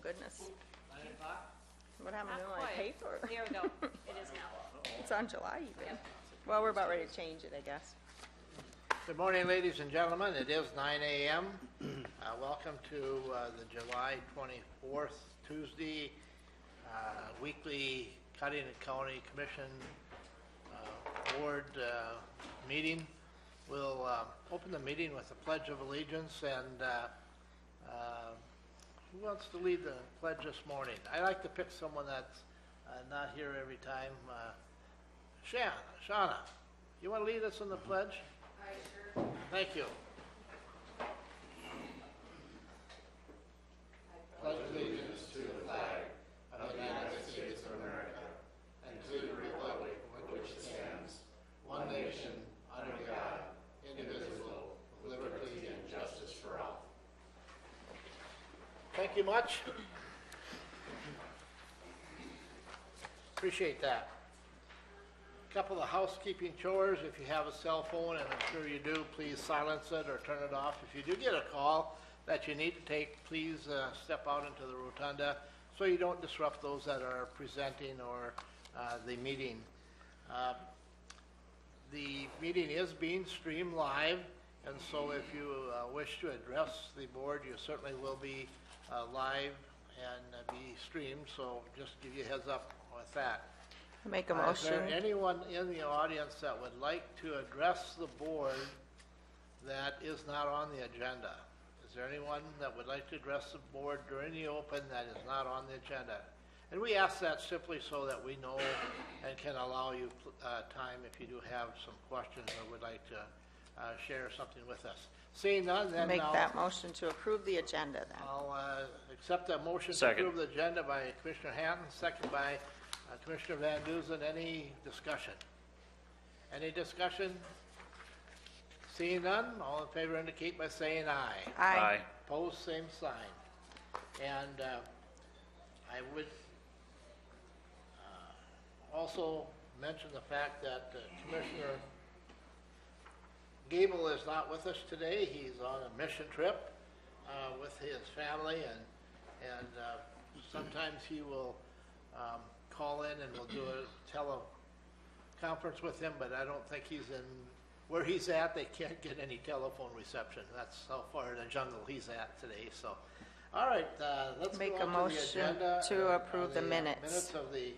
goodness. 9 o'clock? What happened Not to my quite. paper? There we go. It is now. It's on July even. Well, we're about ready to change it, I guess. Good morning, ladies and gentlemen. It is 9 a.m. Welcome to the July 24th, Tuesday, weekly Cutting and County Commission Board meeting. We'll open the meeting with the Pledge of Allegiance, and who wants to lead the pledge this morning? I like to pick someone that's not here every time. Shauna, you want to lead us in the pledge? I sure. Thank you. Pledge allegiance to the flag of the United States of America and to the republic for which it stands, one nation, under God, indivisible, with liberty and justice for all. Thank you much. Appreciate that. Couple of housekeeping chores. If you have a cell phone, and I'm sure you do, please silence it or turn it off. If you do get a call that you need to take, please step out into the rotunda so you don't disrupt those that are presenting or the meeting. The meeting is being streamed live, and so if you wish to address the board, you certainly will be live and be streamed, so just give you a heads up with that. Make a Is there motion. anyone in the audience that would like to address the board that is not on the agenda? Is there anyone that would like to address the board during the open that is not on the agenda? And we ask that simply so that we know and can allow you time if you do have some questions or would like to share something with us. Seeing none, then Make I'll, that motion to approve the agenda then. I'll accept that motion Second. to approve the agenda by Commissioner Hatton, second by Commissioner Van Duzen. Any discussion? Any discussion? Seeing none, all in favor indicate by saying aye. Aye. Opposed, same sign. And I would also mention the fact that Commissioner Gable is not with us today. He's on a mission trip with his family, and sometimes he will call in and we'll do a teleconference with him, but I don't think he's in where he's at. They can't get any telephone reception. That's how far in the jungle he's at today. So, all right, let's Make go a on to the motion agenda. to approve the minutes. Minutes of the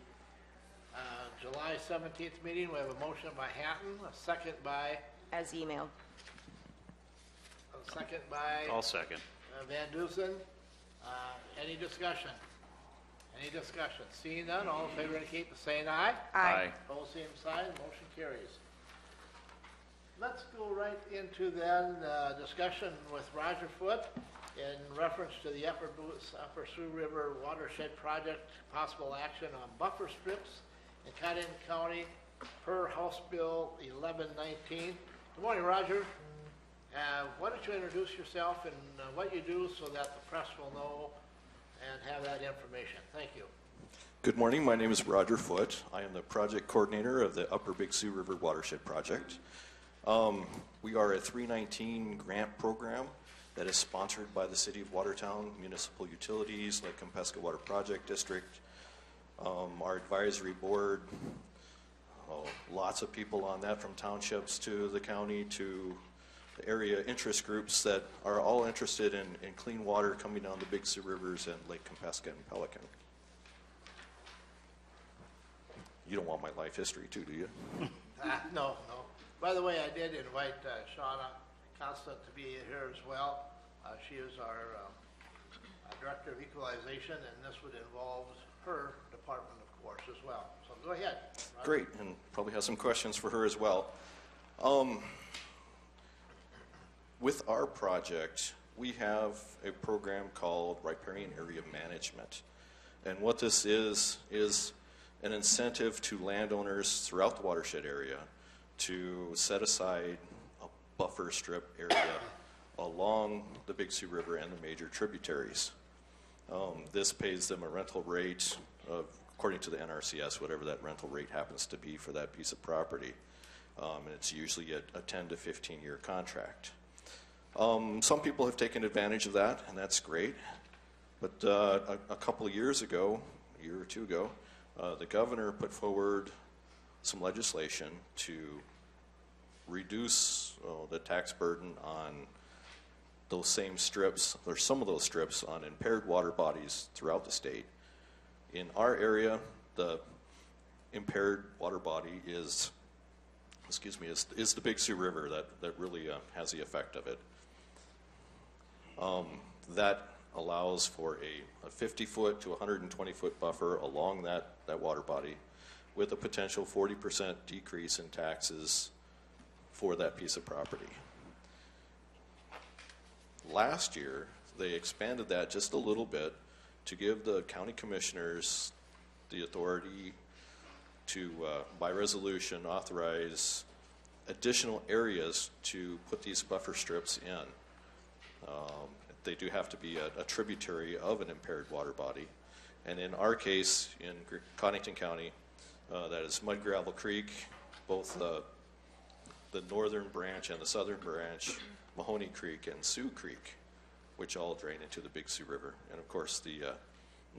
July 17th meeting. We have a motion by Hatton, a second by As emailed. I'll second. Van Dusen. Any discussion? Any discussion? Seeing none, all in favor indicate by saying aye. Aye. Opposed, same sign. Motion carries. Let's go right into then discussion with Roger Foote in reference to the Upper Sioux River Watershed Project, possible action on buffer strips in Cotton County per House Bill 1119. Good morning, Roger. Why don't you introduce yourself and what you do so that the press will know and have that information. Thank you. Good morning. My name is Roger Foote. I am the project coordinator of the Upper Big Sioux River Watershed Project. We are a 319 grant program that is sponsored by the City of Watertown, Municipal Utilities, Lake Compesca Water Project District, our advisory board, lots of people on that, from townships to the county to the area interest groups that are all interested in clean water coming down the Big Sioux Rivers and Lake Compesca and Pelican. You don't want my life history too, do you? No. By the way, I did invite Shauna Constant to be here as well. She is our Director of Equalization, and this would involve her department, of course, as well. So go ahead, Roger. Great, and probably have some questions for her as well. With our project, we have a program called Riparian Area Management. And what this is an incentive to landowners throughout the watershed area to set aside a buffer strip area along the Big Sioux River and the major tributaries. This pays them a rental rate of, according to the NRCS, whatever that rental rate happens to be for that piece of property. And it's usually a 10 to 15 year contract. Some people have taken advantage of that, and that's great. But a couple of years ago, a year or two ago, the governor put forward some legislation to reduce the tax burden on those same strips, or some of those strips, on impaired water bodies throughout the state. In our area, the impaired water body is the Big Sioux River that really has the effect of it. That allows for a 50-foot to 120-foot buffer along that water body, with a potential 40% decrease in taxes for that piece of property. Last year, they expanded that just a little bit to give the county commissioners the authority to, by resolution, authorize additional areas to put these buffer strips in. They do have to be a tributary of an impaired water body. And in our case, in Cottington County, that is Mud Gravel Creek, both the northern branch and the southern branch, Mahoney Creek and Sioux Creek, which all drain into the Big Sioux River, and of course the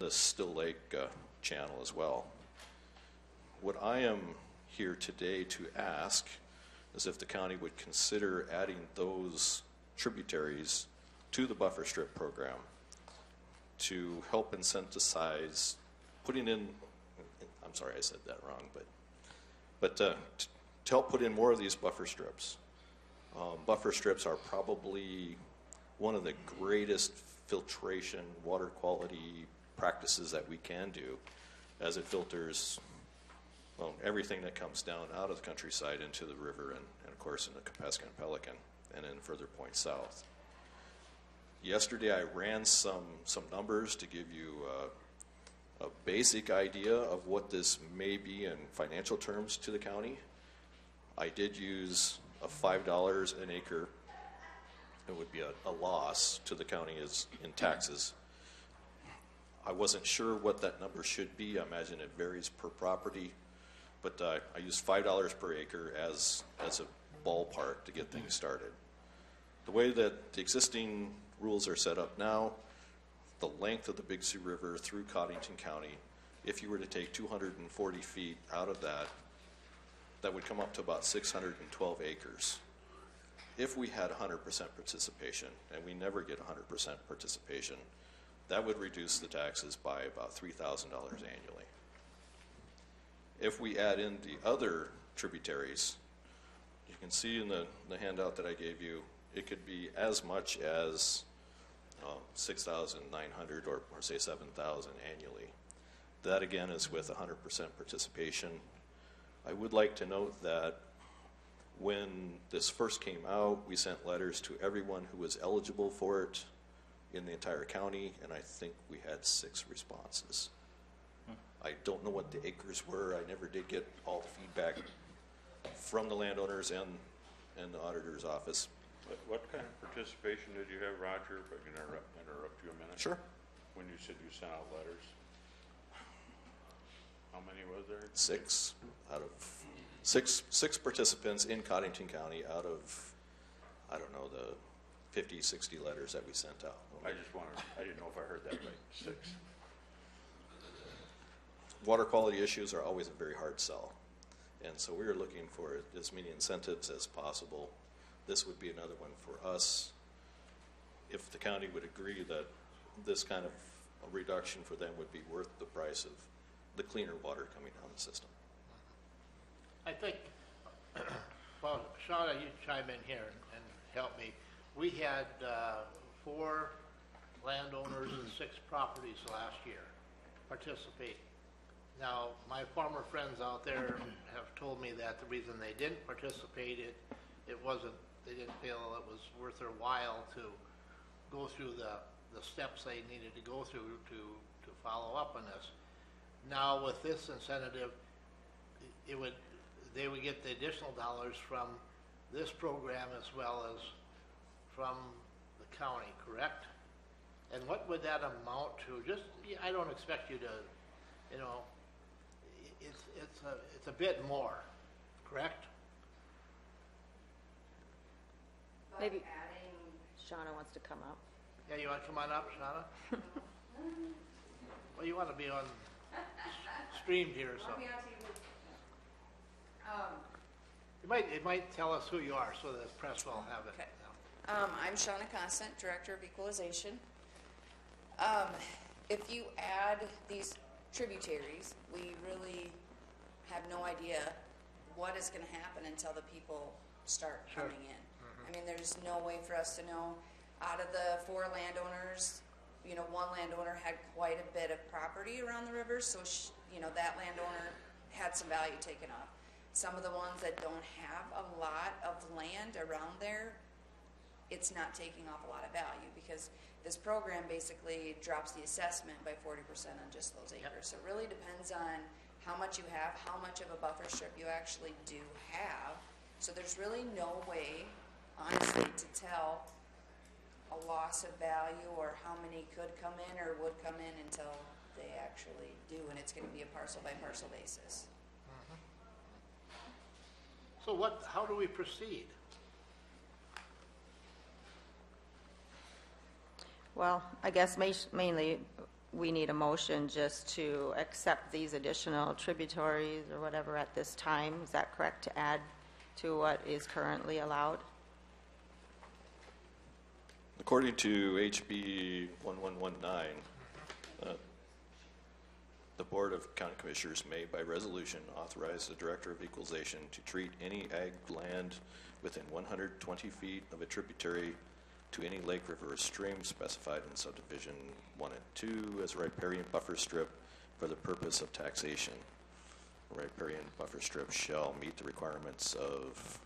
Still Lake channel as well. What I am here today to ask is if the county would consider adding those tributaries to the buffer strip program to help incentivize putting in, I'm sorry I said that wrong, but to help put in more of these buffer strips. Buffer strips are probably one of the greatest filtration water quality practices that we can do, as it filters everything that comes down out of the countryside into the river and of course into Kapeska and Pelican and then further points south. Yesterday I ran some numbers to give you a basic idea of what this may be in financial terms to the county. I did use a $5 an acre. It would be a loss to the county in taxes. I wasn't sure what that number should be. I imagine it varies per property, but I used $5 per acre as a ballpark to get things started. The way that the existing rules are set up now, the length of the Big Sioux River through Cottington County, if you were to take 240 feet out of that, that would come up to about 612 acres. If we had 100% participation, and we never get 100% participation, that would reduce the taxes by about $3,000 annually. If we add in the other tributaries, you can see in the handout that I gave you, it could be as much as 6,900 or say 7,000 annually. That again is with 100% participation. I would like to note that when this first came out, we sent letters to everyone who was eligible for it in the entire county, and I think we had 6 responses. I don't know what the acres were. I never did get all the feedback from the landowners and the auditor's office. What kind of participation did you have, Roger, if I can interrupt you a minute? Sure. When you said you sent out letters, how many was there? 6 out of 6 participants in Cottington County out of, I don't know, the 50, 60 letters that we sent out. I didn't know if I heard that right. 6. Water quality issues are always a very hard sell. And so we are looking for as many incentives as possible. This would be another one for us. If the county would agree that this kind of a reduction for them would be worth the price of the cleaner water coming down the system. I think, well, Shauna, you chime in here and help me. We had 4 landowners and 6 properties last year participate. Now, my former friends out there have told me that the reason they didn't participate, they didn't feel it was worth their while to go through the steps they needed to go through to follow up on this. Now, with this incentive, they would get the additional dollars from this program as well as from the county, correct? And what would that amount to? Just, I don't expect you to, it's a bit more, correct? Maybe Shauna wants to come up. Yeah, you want to come on up, Shauna? Well, you want to be on streamed here, so. Want me on TV? It might tell us who you are, so the press will have it. Okay. I'm Shauna Constant, Director of Equalization. If you add these tributaries, we really have no idea what is going to happen until the people start coming in. I mean, there's no way for us to know. Out of the 4 landowners, one landowner had quite a bit of property around the river, so that landowner had some value taken off. Some of the ones that don't have a lot of land around there, it's not taking off a lot of value because this program basically drops the assessment by 40% on just those acres. So it really depends on how much you have, how much of a buffer strip you actually do have. So there's really no way, honestly, to tell a loss of value or how many could come in or would come in until they actually do, and it's going to be a parcel by parcel basis. So how do we proceed? Well, I guess mainly we need a motion just to accept these additional tributaries or whatever at this time. Is that correct, to add to what is currently allowed? According to HB 1119, the Board of County Commissioners may, by resolution, authorize the Director of Equalization to treat any ag land within 120 feet of a tributary to any lake, river, or stream specified in subdivision 1 and 2 as a riparian buffer strip for the purpose of taxation. A riparian buffer strip shall meet the requirements of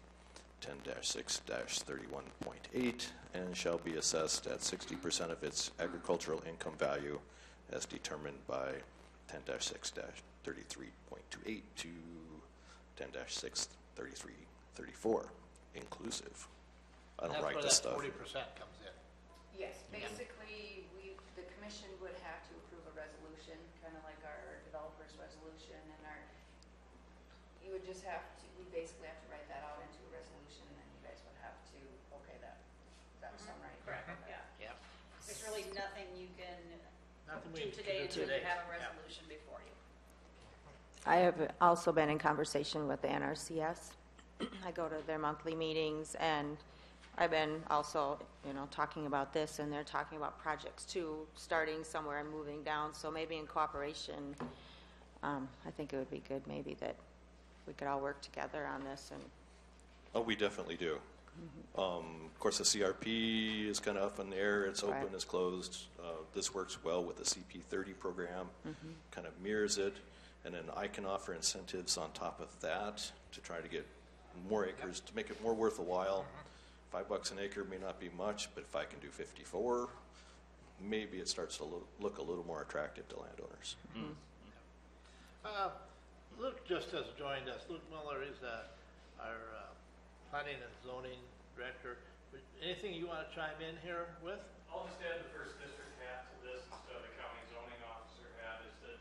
10-6-31.8 and shall be assessed at 60% of its agricultural income value as determined by 10-6-33.28 to 10-6-33.34 inclusive. I don't write this stuff. That's where that 40% comes in. Yes, basically, the commission would have to approve a resolution, kind of like our developer's resolution, and you would just have to, we basically have to write that out into a resolution, and then you guys would have to, okay, that sound right? Correct, yeah. Yep. There's really nothing you can Nothing do we can today do until you today. have a Yeah. resolution before you. I have also been in conversation with the NRCS. I go to their monthly meetings, and I've been also, talking about this, and they're talking about projects too, starting somewhere and moving down. So maybe in cooperation, I think it would be good maybe that we could all work together on this. And Oh, we definitely do. Of course, the CRP is kind of up in the air. It's open, Right. it's closed. This works well with the CP30 program, kind of mirrors it. And then I can offer incentives on top of that to try to get more acres, to make it more worth a while. $5 an acre may not be much, but if I can do 54, maybe it starts to look a little more attractive to landowners. Luke just has joined us. Luke Miller is our planning and zoning director. Anything you want to chime in here with? I'll just add the first district hat to this instead of the county zoning officer hat, is that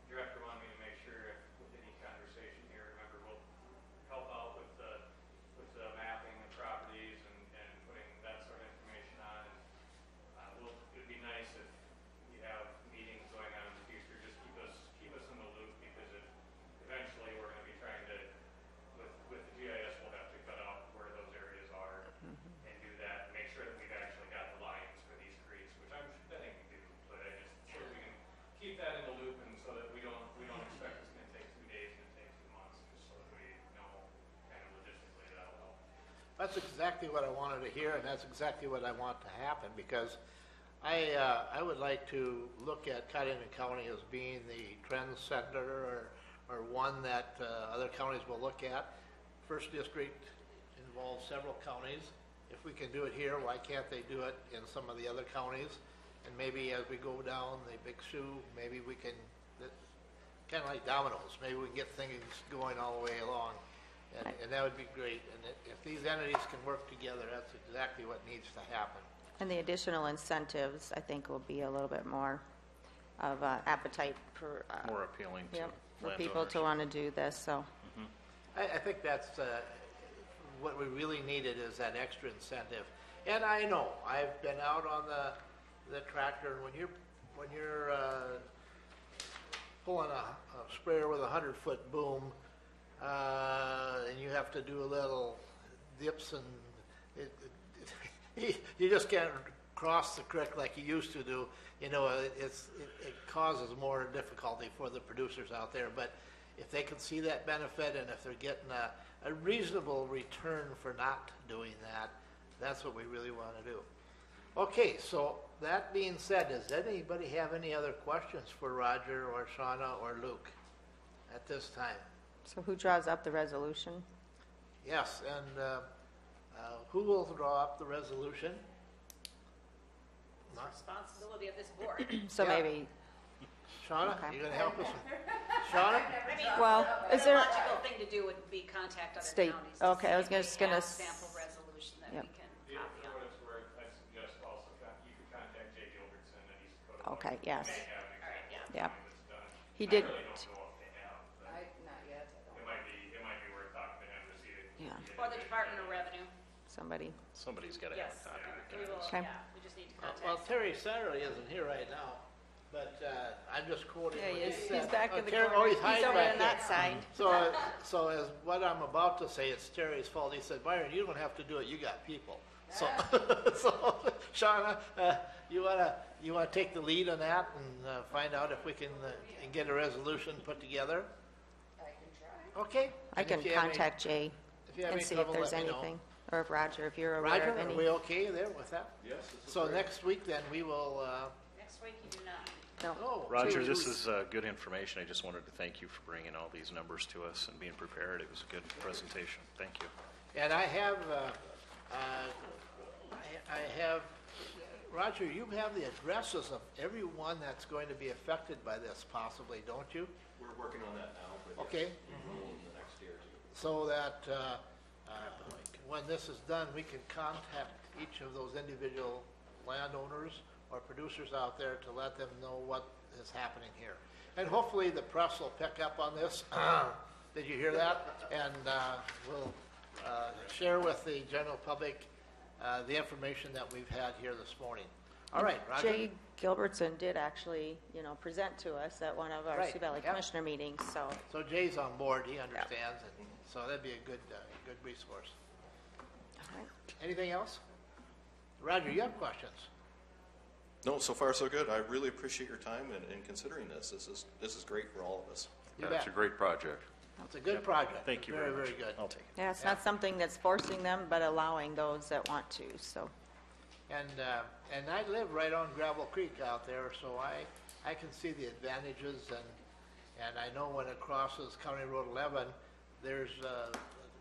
director wanted me to make sure if with any conversation here, remember we'll help out with the mapping of properties and putting that sort of information on. And it'd be nice if you have meetings going on in the future, just keep us in the loop, because eventually we're going to be trying to, with the GIS, we'll have to cut out where those areas are and do that, and make sure that we've actually got the lines for these creeks, which I think we do, but I just, so we can keep that in the loop, and so that we don't expect it's gonna take 2 days and take 2 months, just so that we know kind of logistically that'll help. That's exactly what I wanted to hear, and that's exactly what I want to happen, because I would like to look at Cuyahoga County as being the trend setter or one that other counties will look at. First district involves several counties. If we can do it here, why can't they do it in some of the other counties? And maybe as we go down the Big Sioux, maybe we can, kind of like dominoes, maybe we can get things going all the way along. And that would be great. And if these entities can work together, that's exactly what needs to happen. And the additional incentives, I think, will be a little bit more of appetite for More appealing to for people to want to do this. So I think that's what we really needed, is that extra incentive. And I know, I've been out on the tractor, and when you're when you're pulling a sprayer with a 100-foot boom, and you have to do a little dips, and you just can't cross the creek like you used to do. You know, it causes more difficulty for the producers out there. But if they can see that benefit, and if they're getting a reasonable return for not doing that, that's what we really want to do. Okay, so that being said, does anybody have any other questions for Roger or Shauna or Luke at this time? So who draws up the resolution? Yes, and who will draw up the resolution? It's the responsibility of this board. So Yeah. maybe, Shauna, Okay. you gonna help us? Shauna? I mean, well, is the there, logical thing to do would be contact other State- counties. to okay, see I was if they just gonna have s- Sample resolution that Yep. we can Yeah, copy for on. what it's worth, I suggest also, you could contact Jay Gilbertson at East Dakota. Okay, yes. They have an example of Yep. something that's done. He did- I really don't know if they have, but Not yet. it might be worth talking to him to see if. Yeah. he Or the did Department of Revenue. somebody, Somebody's got to have Yes. a copy of it. We will, Okay. yeah, we just need to Well, contact. Terry Satterley isn't here right now, but I'm just quoting yeah, what he he is. said. He's back in the Terry- corner. Oh, he's hiding over back on there. that side. So as what I'm about to say, it's Terry's fault. He said, Byron, you don't have to do it, you got people. So, so Shauna, you wanna take the lead on that and find out if we can get a resolution put together? I can try. Okay. I And can if you have any- contact Jay if you have and any see if trouble, there's let me know. anything. Or if Roger, if you're aware Roger, of are any. we okay there with that? Yes. So next week then, we will, Next week, you do not. No, oh. Roger, so this you- is good information. I just wanted to thank you for bringing all these numbers to us and being prepared. It was a good presentation. Thank you. And I have, Roger, you have the addresses of everyone that's going to be affected by this possibly, don't you? We're working on that now, but Okay. yes, in the next year or two. So that when this is done, we can contact each of those individual landowners or producers out there to let them know what is happening here. And hopefully the press will pick up on this. Did you hear that? And we'll share with the general public the information that we've had here this morning. All right, Roger? Jay Gilbertson did actually, you know, present to us at one of our Right, Sioux Valley yep. Commissioner meetings, so, So Jay's on board, he understands, and so that'd be a good resource. all right. Anything else? Roger, you have questions? No, so far so good. I really appreciate your time in considering this. This is great for all of us. You That's a bet. great project. It's a good project. Thank you very much. Very good. I'll take it. Yeah, it's not something that's forcing them, but allowing those that want to, so. And I live right on Gravel Creek out there, so I can see the advantages, and I know when it crosses County Road 11, there's a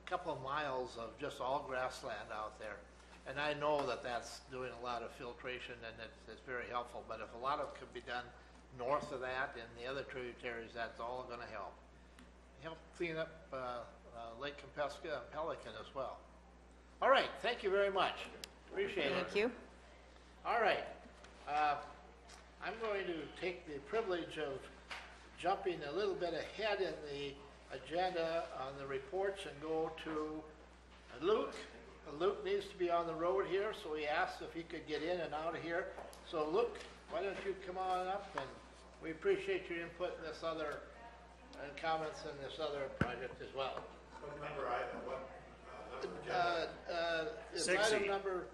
couple of miles of just all grassland out there. And I know that that's doing a lot of filtration, and it's very helpful, but if a lot of it could be done north of that and the other tributaries, that's all gonna help. Help clean up Lake Compesca and Pelican as well. All right, thank you very much. Appreciate it. Thank you. All right. I'm going to take the privilege of jumping a little bit ahead in the agenda on the reports and go to Luke. Luke needs to be on the road here, so he asked if he could get in and out of here. So Luke, why don't you come on up, and we appreciate your input in this other, and comments in this other project as well. Is 6E. item number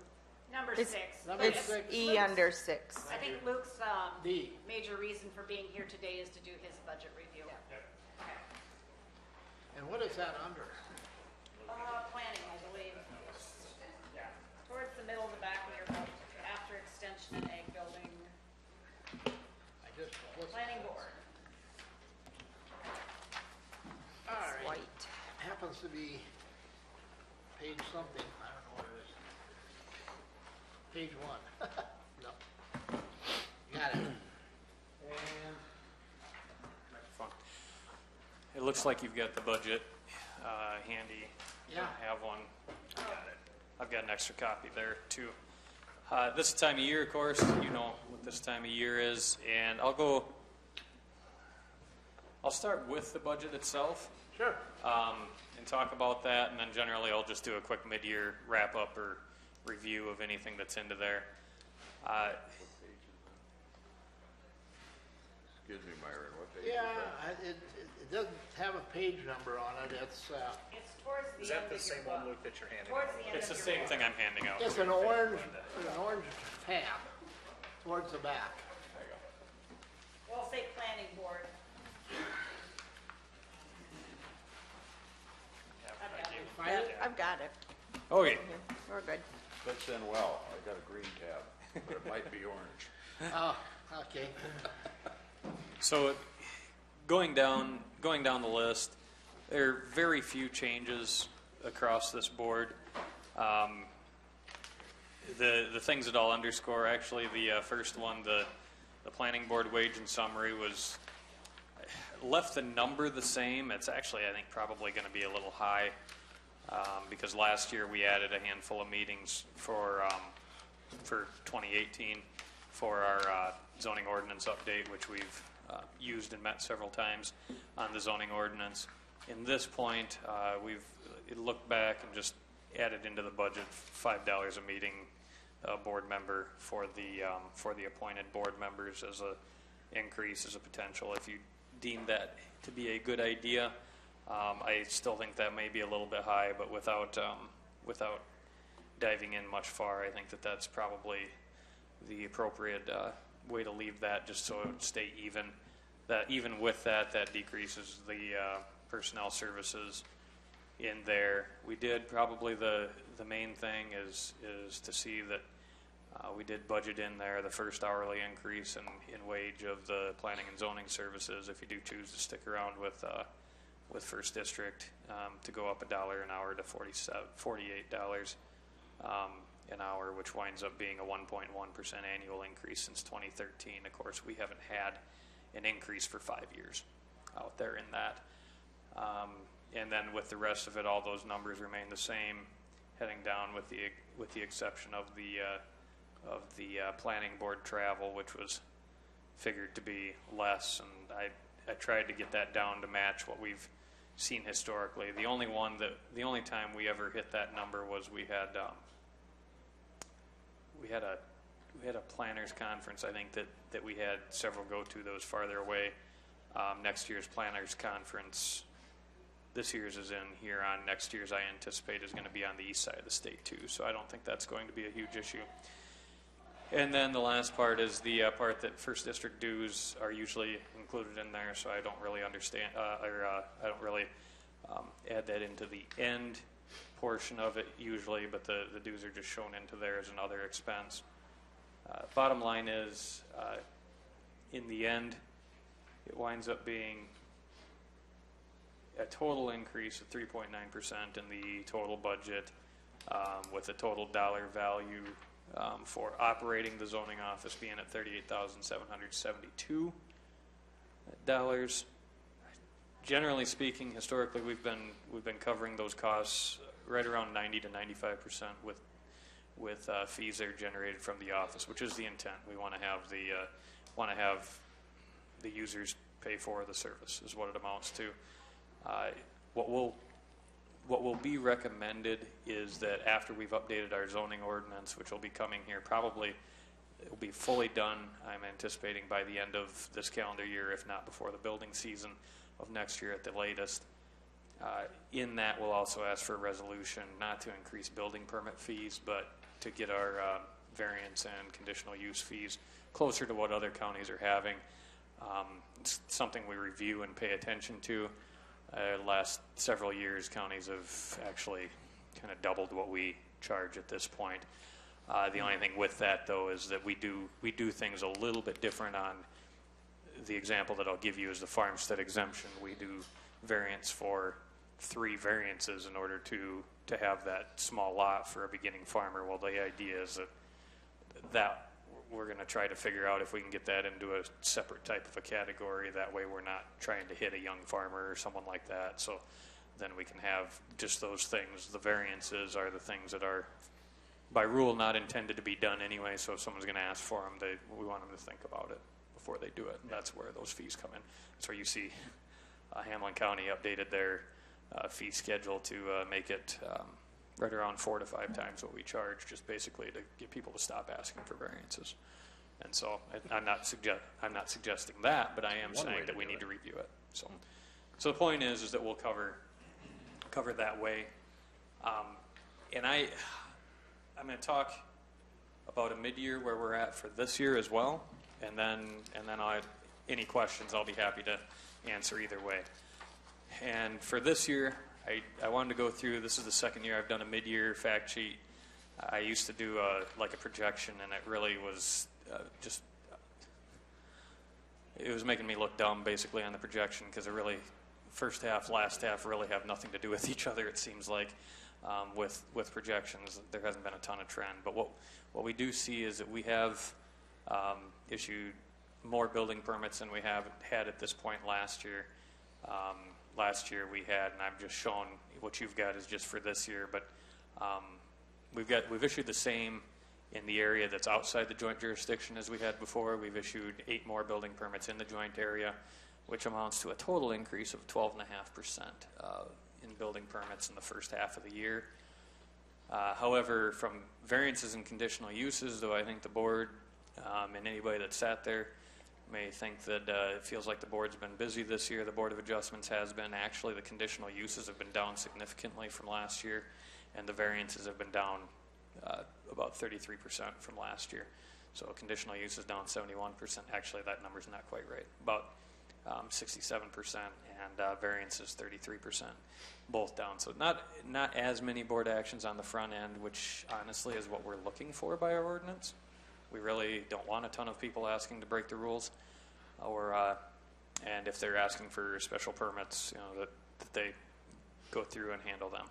Number It's- 6. number It's 6? E under 6. I think Luke's D. major reason for being here today is to do his budget review. Okay. And what is that under? Planning, I believe. Towards the middle of the back of your book, after extension and egg building, I just looked. planning board. All right. White. Happens to be page something, I don't know what it is. Page 1. No. Got it. And Fun. It looks like you've got the budget handy. You Yeah. have one. I got it. I've got an extra copy there too. This time of year, of course, you know what this time of year is, and I'll start with the budget itself sure. and talk about that, and then generally I'll just do a quick mid-year wrap-up or review of anything that's into there. Excuse me, Myron, what page is Yeah, that? it doesn't have a page number on it. It's towards Is that the same one, Luke, that you're handing Towards out? the end It's the of same your thing I'm handing out. just an orange tab towards the back. We'll say planning board. Find it? I've got it. Okay, We're good. Fits in well. I got a green tab, but it might be orange. Oh, okay. so going down the list, there are very few changes across this board. The things that I'll underscore, actually, the first one, the planning board wage and summary was left the number the same. It's actually, I think, probably going to be a little high because last year we added a handful of meetings for 2018 for our zoning ordinance update, which we've used and met several times on the zoning ordinance. In this point, we've looked back and just added into the budget $5 a meeting board member for the appointed board members as a increase, as a potential. If you deem that to be a good idea, I still think that may be a little bit high, but without diving in much far, I think that that's probably the appropriate way to leave that, just so it would stay even. That even with that decreases the personnel services in there. We did probably the main thing is to see that we did budget in there the first hourly increase in wage of the planning and zoning services. If you do choose to stick around with First District, to go up $1 an hour to $48 an hour, which winds up being a 1.1% annual increase since 2013. Of course, we haven't had an increase for 5 years out there in that. And then with the rest of it, all those numbers remain the same, heading down with the exception of the planning board travel, which was figured to be less, and I tried to get that down to match what we've seen historically. The only time we ever hit that number was we had a planners conference, I think, that we had several go to that was farther away. Next year's planners conference, this year's is in Huron. Next year's I anticipate is going to be on the east side of the state too, so I don't think that's going to be a huge issue. And then the last part is the part that First District dues are usually included in there, so I don't really understand, I don't really add that into the end portion of it usually, but the dues are just shown into there as another expense. Bottom line is, in the end, it winds up being a total increase of 3.9% in the total budget, with a total dollar value for operating the zoning office being at $38,772. Generally speaking, historically, we've been covering those costs right around 90 to 95% with fees that are generated from the office, which is the intent. We want to have the users pay for the service, is what it amounts to. What will be recommended is that after we've updated our zoning ordinance, which will be coming here probably, it will be fully done, I'm anticipating, by the end of this calendar year, if not before the building season of next year at the latest. In that, we'll also ask for a resolution not to increase building permit fees, but to get our variance and conditional use fees closer to what other counties are having. It's something we review and pay attention to. Last several years, counties have actually kind of doubled what we charge at this point. The only thing with that, though, is that we do things a little bit different. On the example that I'll give you is the farmstead exemption. We do variance for 3 variances in order to have that small lot for a beginning farmer. Well, the idea is that we're going to try to figure out if we can get that into a separate type of a category. That way we're not trying to hit a young farmer or someone like that. So then we can have just those things. The variances are the things that are by rule not intended to be done anyway. So if someone's going to ask for them, we want them to think about it before they do it. And that's where those fees come in. That's where you see Hamlin County updated their fee schedule to make it right around 4 to 5 times what we charge, just basically to get people to stop asking for variances. And so I'm not suggesting that, but I am One way saying to that we do need it. to review it. So the point is that we'll cover that way. And I'm going to talk about a mid-year where we're at for this year as well, and then any questions I'll be happy to answer either way. And for this year, I wanted to go through. This is the second year I've done a mid-year fact sheet. I used to do like a projection, and it really was it was making me look dumb basically on the projection, because it really, first half, last half really have nothing to do with each other, it seems like. With projections, there hasn't been a ton of trend. But what we do see is that we have issued more building permits than we have had at this point last year. Last year we had, and I've just shown what you've got is just for this year, but we've issued the same in the area that's outside the joint jurisdiction as we had before. We've issued 8 more building permits in the joint area, which amounts to a total increase of 12.5% in building permits in the first half of the year. However, from variances and conditional uses, though I think the board and anybody that sat there may think that it feels like the board's been busy this year. The Board of Adjustments has been. Actually, the conditional uses have been down significantly from last year, and the variances have been down about 33% from last year. So conditional use is down 71%. Actually, that number's not quite right. About 67%, and variances 33%, both down. So not as many board actions on the front end, which honestly is what we're looking for by our ordinance. We really don't want a ton of people asking to break the rules, and if they're asking for special permits, that they go through and handle them.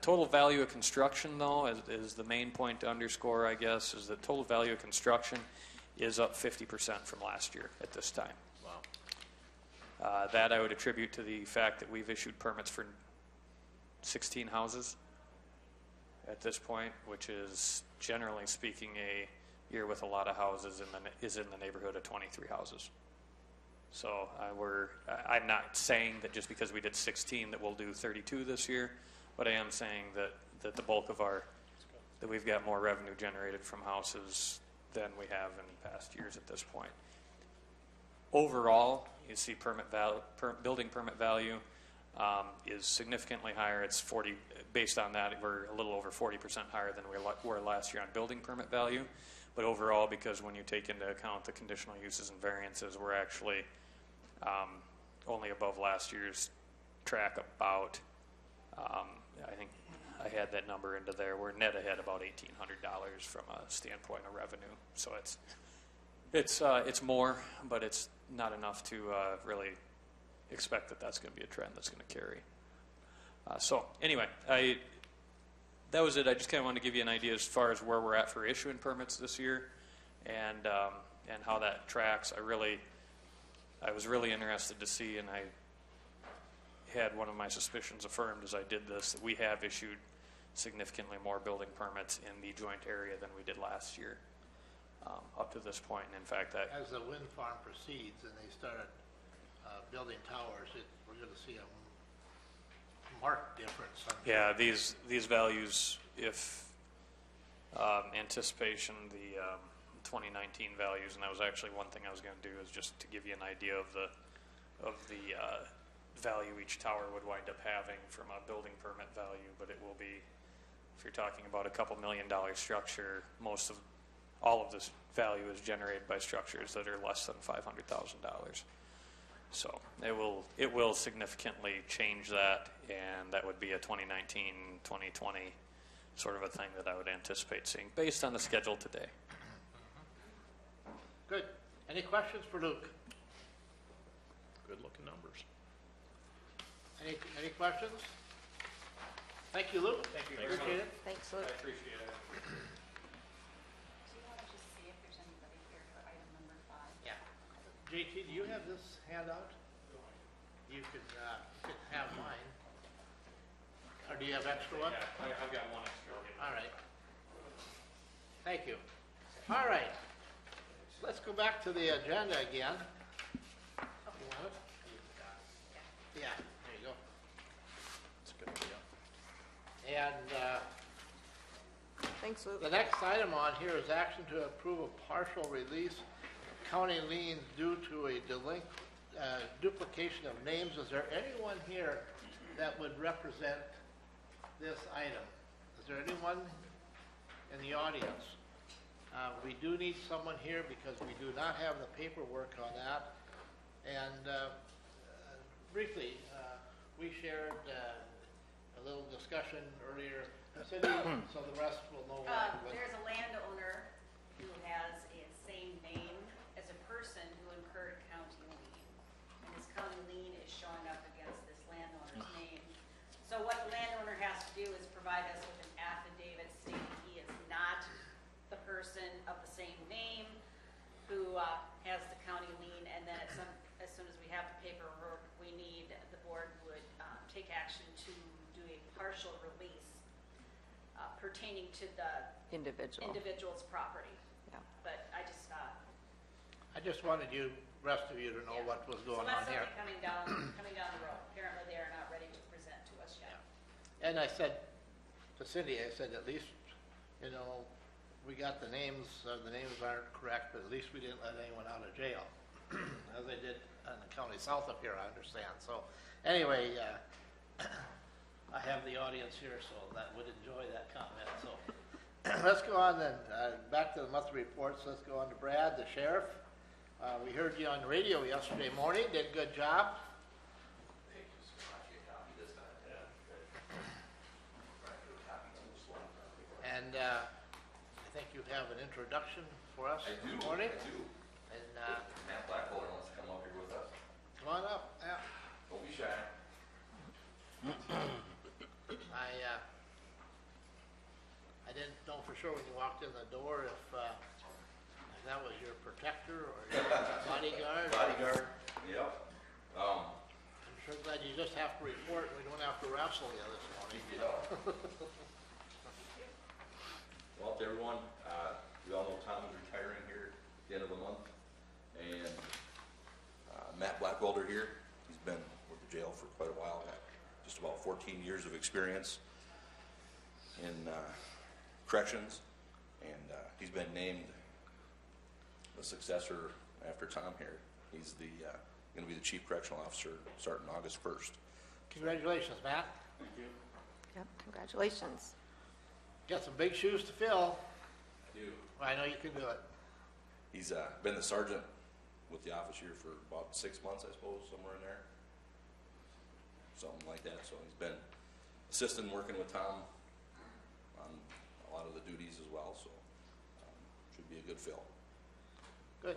Total value of construction, though, is the main point to underscore, I guess, is that total value of construction is up 50% from last year at this time. Wow. That I would attribute to the fact that we've issued permits for 16 houses at this point, which is, generally speaking, a year with a lot of houses is in the neighborhood of 23 houses. So I'm not saying that just because we did 16 that we'll do 32 this year, but I am saying that the bulk of that we've got more revenue generated from houses than we have in past years at this point. Overall, you see building permit value is significantly higher. It's 40. Based on that, we're a little over 40% higher than we were last year on building permit value. But overall, because when you take into account the conditional uses and variances, we're actually only above last year's track about. I think I had that number into there. We're net ahead about $1,800 from a standpoint of revenue. So it's more, but it's not enough to really expect that that's going to be a trend that's going to carry. So anyway, that was it. I just kind of wanted to give you an idea as far as where we're at for issuing permits this year, and how that tracks. I was really interested to see, and I had one of my suspicions affirmed as I did this, that we have issued significantly more building permits in the joint area than we did last year up to this point. And in fact, As the wind farm proceeds and they start building towers, we're going to see a marked difference. Yeah, these values, if anticipation, the 2019 values, and that was actually one thing I was going to do, is just to give you an idea of the value each tower would wind up having from a building permit value. But it will be, if you're talking about a couple $1 million structure, all of this value is generated by structures that are less than $500,000. So it will significantly change that, and that would be a 2019, 2020 sort of a thing that I would anticipate seeing based on the schedule today. Good. Any questions for Luke? Good looking numbers. Any questions? Thank you, Luke. Thank you. Appreciate it. Thanks, I Luke. appreciate it. Do you want to just see if there's anybody here for item number 5? Yeah. JT, do you have this handout? You could have mine. Or do you have extra one? Yeah, I've got one extra. All right. Thank you. All right. Let's go back to the agenda again. You want it? Yeah, there you go. It's a good idea. And Thanks, Luke. The next item on here is action to approve a partial release of county liens due to a duplication of names. Is there anyone here that would represent this item? Is there anyone in the audience? We do need someone here because we do not have the paperwork on that. And briefly, we shared a little discussion earlier. Cindy, so the rest will know what. There's a landowner who has a same name as a person who incurred county lien. And his county lien is showing up against this landowner's name. So what the landowner has to do is provide us with an affidavit stating he is not the person of the same name who has the county lien, and then as soon as we have the paperwork, the board would take action to do a partial release pertaining to the individual's property. Yeah. But I just wanted rest of you to know what was going on here. So that's something coming down the road. Apparently they are not ready to present to us yet. And I said to Cindy, I said, at least, we got the names aren't correct, but at least we didn't let anyone out of jail, as they did in the county south of here, I understand. So anyway, I have the audience here, so that would enjoy that comment. So let's go on then, back to the monthly reports. Let's go on to Brad, the sheriff. We heard you on the radio yesterday morning, did a good job. Thank you so much. You copied this time. Yeah. And I think you have an introduction for us I do. this morning. I do. And Matt Blackwell wants to come up here with us. come on up. Yeah. Don't be shy. I didn't know for sure when you walked in the door if that was your protector or your bodyguard. Bodyguard. Yep. I'm sure glad you just have to report. We don't have to wrestle you this morning. Well, to everyone, we all know Tom is retiring here at the end of the month. And Matt Blackwelder here, he's been with the jail for quite a while, got just about 14 years of experience in corrections. And he's been named the successor after Tom here. He's going to be the chief correctional officer starting August 1st. Congratulations, Matt. Thank you. Yep, congratulations. Got some big shoes to fill. I do. I know you can do it. He's been the sergeant with the office here for about 6 months, I suppose, somewhere in there. Something like that. So he's been assisting, working with Tom on a lot of the duties as well. So should be a good fill. Good.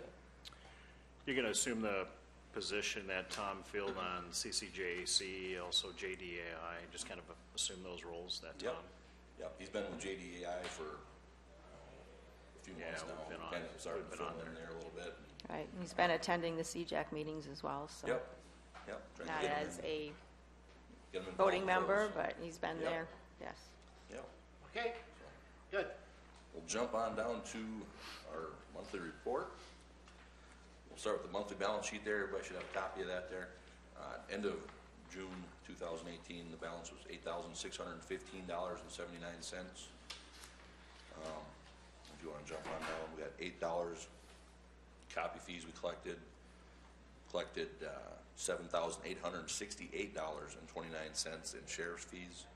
You're going to assume the position that Tom filled on CCJAC, also JDAI, just kind of assume those roles that Tom. Yep. He's been with JDAI for a few months now. We've been on, Kind of started we've been on filling in there a little bit. Right, he's been attending the CJAC meetings as well, so. Yep. Trying to Not get him as in- a get him involved voting with member, those. but he's been Yep. there, yes. Yep. Okay. Good. We'll jump on down to our monthly report. We'll start with the monthly balance sheet there. Everybody should have a copy of that there. End of June 2018, the balance was $8,615.79. If you want to jump on down, we had $8 copy fees we collected. Collected $7,868.29 in sheriff's fees,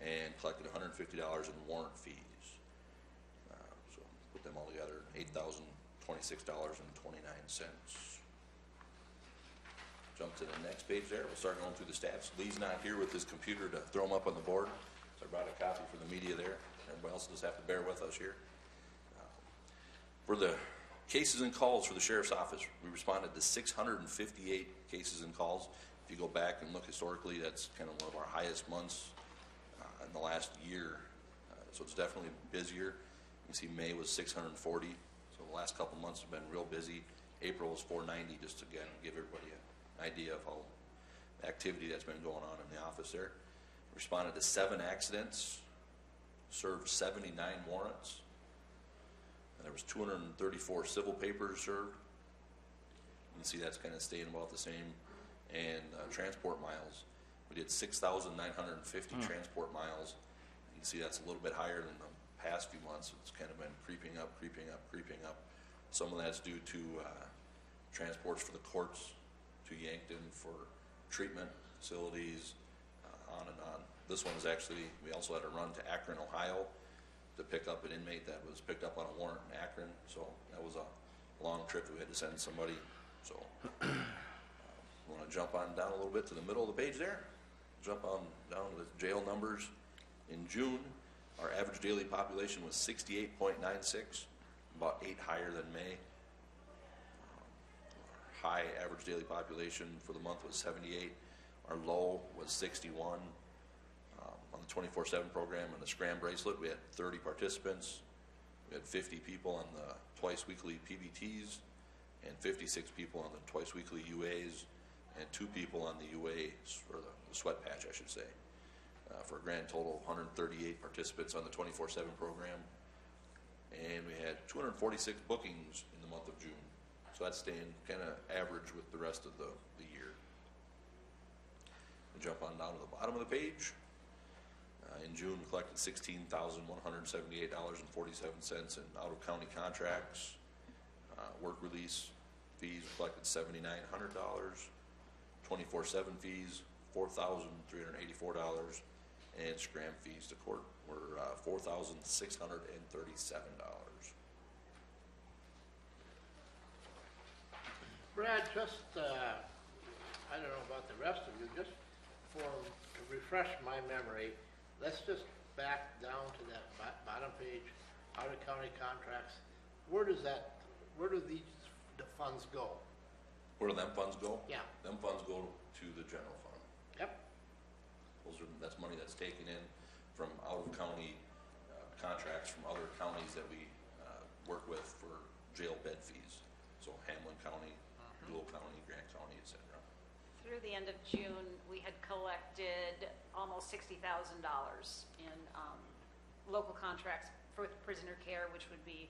and collected $150 in warrant fees. So put them all together, $8,026.29. Jump to the next page there. We'll start going through the stats. Lee's not here with his computer to throw them up on the board, so I brought a copy for the media there. Everybody else will just have to bear with us here. For the cases and calls for the sheriff's office, we responded to 658 cases and calls. If you go back and look historically, that's kind of one of our highest months in the last year. So it's definitely busier. You can see May was 640. So the last couple months have been real busy. April was 490, just to again give everybody an idea of how the activity that's been going on in the office there. Responded to 7 accidents, served 79 warrants. And there was 234 civil papers served. You can see that's kind of staying about the same. And transport miles, we did 6,950 transport miles. You can see that's a little bit higher than the past few months, it's kind of been creeping up, creeping up, creeping up. Some of that's due to transports for the courts to Yankton for treatment facilities, on and on. This one is actually, we also had a run to Akron, Ohio to pick up an inmate that was picked up on a warrant in Akron. So that was a long trip that we had to send somebody. So want to jump on down a little bit to the middle of the page there. Jump on down to the jail numbers. In June, our average daily population was 68.96, about 8 higher than May. Our high average daily population for the month was 78. Our low was 61. On the 24/7 program and the Scram bracelet, we had 30 participants. We had 50 people on the twice weekly PBTs and 56 people on the twice weekly UAs and 2 people on the UAs, or the sweat patch, I should say, for a grand total of 138 participants on the 24/7 program. And we had 246 bookings in the month of June. So that's staying kind of average with the rest of the year. And jump on down to the bottom of the page. In June, we collected $16,178.47 in out-of-county contracts. Work release fees collected $7,900. 24/7 fees, $4,384. And scram fees to court were $4,637. Brad, just, I don't know about the rest of you, just to refresh my memory, let's just back down to that bottom page, out-of-county contracts. Where do the funds go? Where do them funds go? Yeah. Them funds go to the general fund. Yep. That's money that's taken in from out-of-county contracts from other counties that we work with for jail bed fees. So Hamlin County, Dual County, Grant County, etc. Through the end of June, we had collected almost $60,000 in local contracts for prisoner care, which would be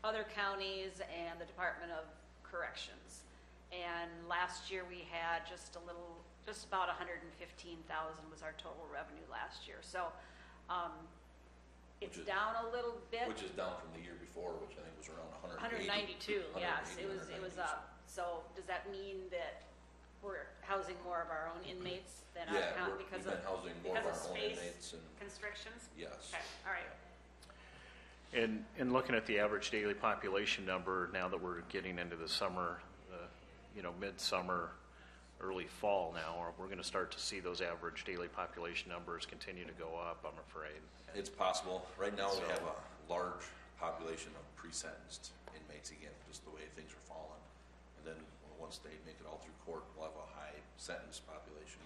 other counties and the Department of Corrections. And last year we had just about 115,000 was our total revenue last year. So it's down a little bit. Which is down from the year before, which I think was around 192. Yes, it was up. So does that mean that we're housing more of our own inmates than our county we've been housing more of our own space inmates and constrictions? yes. Okay, all right. And looking at the average daily population number, now that we're getting into the summer, midsummer, early fall now, we're going to start to see those average daily population numbers continue to go up, I'm afraid. It's possible. Right now we have a large population of pre-sentenced inmates again, just the way things are falling. And then once they make it all through court, we'll have a high sentence population.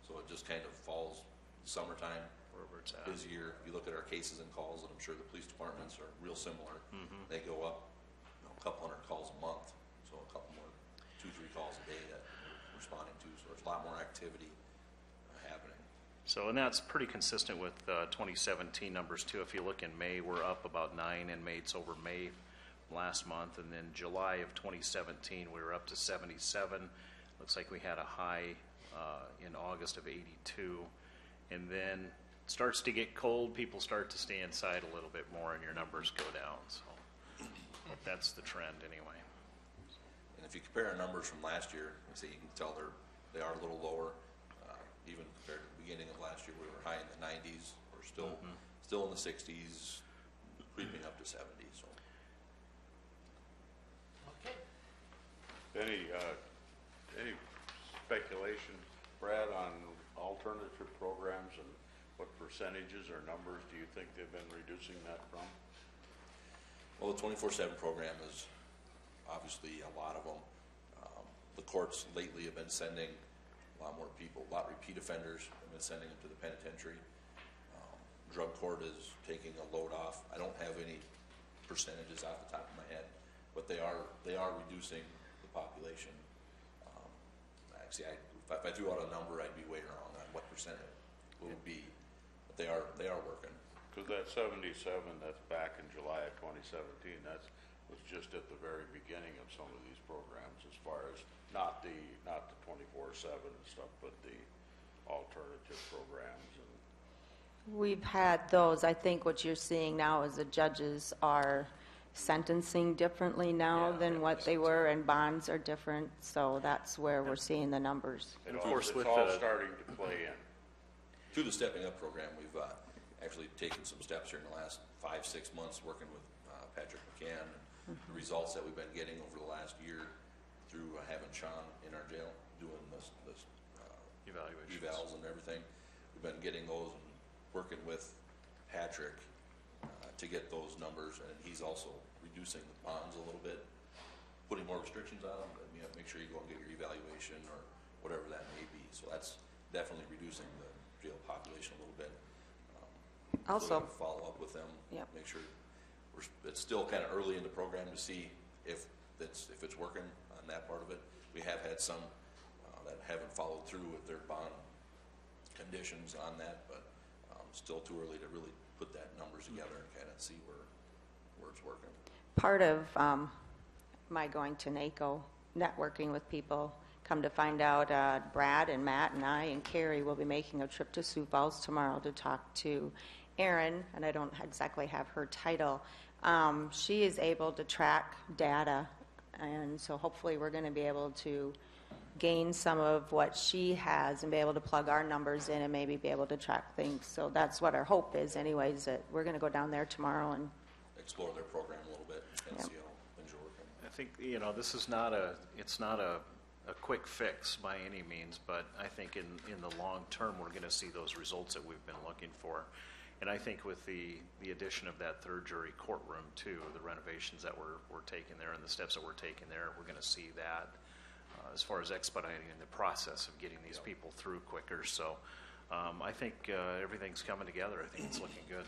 So it just kind of falls summertime, Wherever it's at. busier. If you look at our cases and calls, and I'm sure the police departments are real similar, they go up a couple hundred calls a month. So a couple more, 2-3 calls a day that we're responding to. So there's a lot more activity happening. So, and that's pretty consistent with 2017 numbers too. If you look in May, we're up about 9 inmates over May last month, and then July of 2017 we were up to 77. Looks like we had a high in August of 82, and then it starts to get cold. People start to stay inside a little bit more, and your numbers go down. So that's the trend anyway. And if you compare our numbers from last year, you can tell they are a little lower. Even compared to the beginning of last year, we were high in the 90s. We're still in the 60s, creeping up to 70. So. Okay. Any speculation, Brad, on alternative programs and what percentages or numbers do you think they've been reducing that from? Well, the 24/7 program is obviously a lot of them. The courts lately have been sending a lot more people, a lot of repeat offenders have been sending them to the penitentiary. Drug court is taking a load off. I don't have any percentages off the top of my head, but they are reducing the population. Actually, if I threw out a number, I'd be way wrong on what percent it would be. But they are working. Because that 77, that's back in July of 2017, was just at the very beginning of some of these programs, as far as not the 24/7 and stuff, but the alternative programs. And We've had those. I think what you're seeing now is the judges are sentencing differently now than what they were, and bonds are different, so that's where we're seeing the numbers. It Of all- course, it's with all the- starting to play in. Through the Stepping Up program, we've actually taken some steps here in the last 5-6 months, working with Patrick McCann, and the results that we've been getting over the last year through having Sean in our jail doing this Evaluations. evals and everything. We've been getting those and working with Patrick to get those numbers, and he's also reducing the bonds a little bit, putting more restrictions on them. You have to make sure you go and get your evaluation or whatever that may be. So that's definitely reducing the jail population a little bit. So Also, we're gonna follow up with them, Yep. make sure it's still kind of early in the program to see if it's working on that part of it. We have had some that haven't followed through with their bond conditions on that, but still too early to really put that numbers together and kind of see where it's working. part of my going to NACO, networking with people, come to find out Brad and Matt and I and Carrie will be making a trip to Sioux Falls tomorrow to talk to Erin, and I don't exactly have her title. She is able to track data, and so hopefully we're going to be able to gain some of what she has and be able to plug our numbers in and maybe be able to track things. So that's what our hope is anyways, that we're going to go down there tomorrow and Explore their program a little bit and Yep. see how things are working. I think, this is it's not a quick fix by any means, but I think in the long term, we're going to see those results that we've been looking for. And I think with the addition of that third jury courtroom too, the renovations that we're taking there and the steps that we're taking there, we're going to see that as far as expediting the process of getting these people through quicker. So I think everything's coming together. I think it's looking good.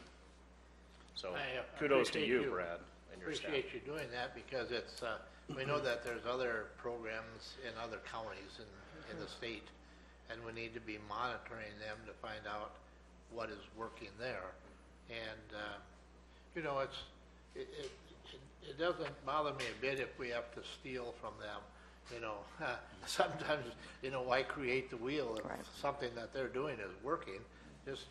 So I kudos to appreciate you, Brad, and your staff. Appreciate you doing that, because it's, we know that there's other programs in other counties in the state, and we need to be monitoring them to find out what is working there. And, it doesn't bother me a bit if we have to steal from them. Sometimes, why create the wheel if Right. something that they're doing is working? Just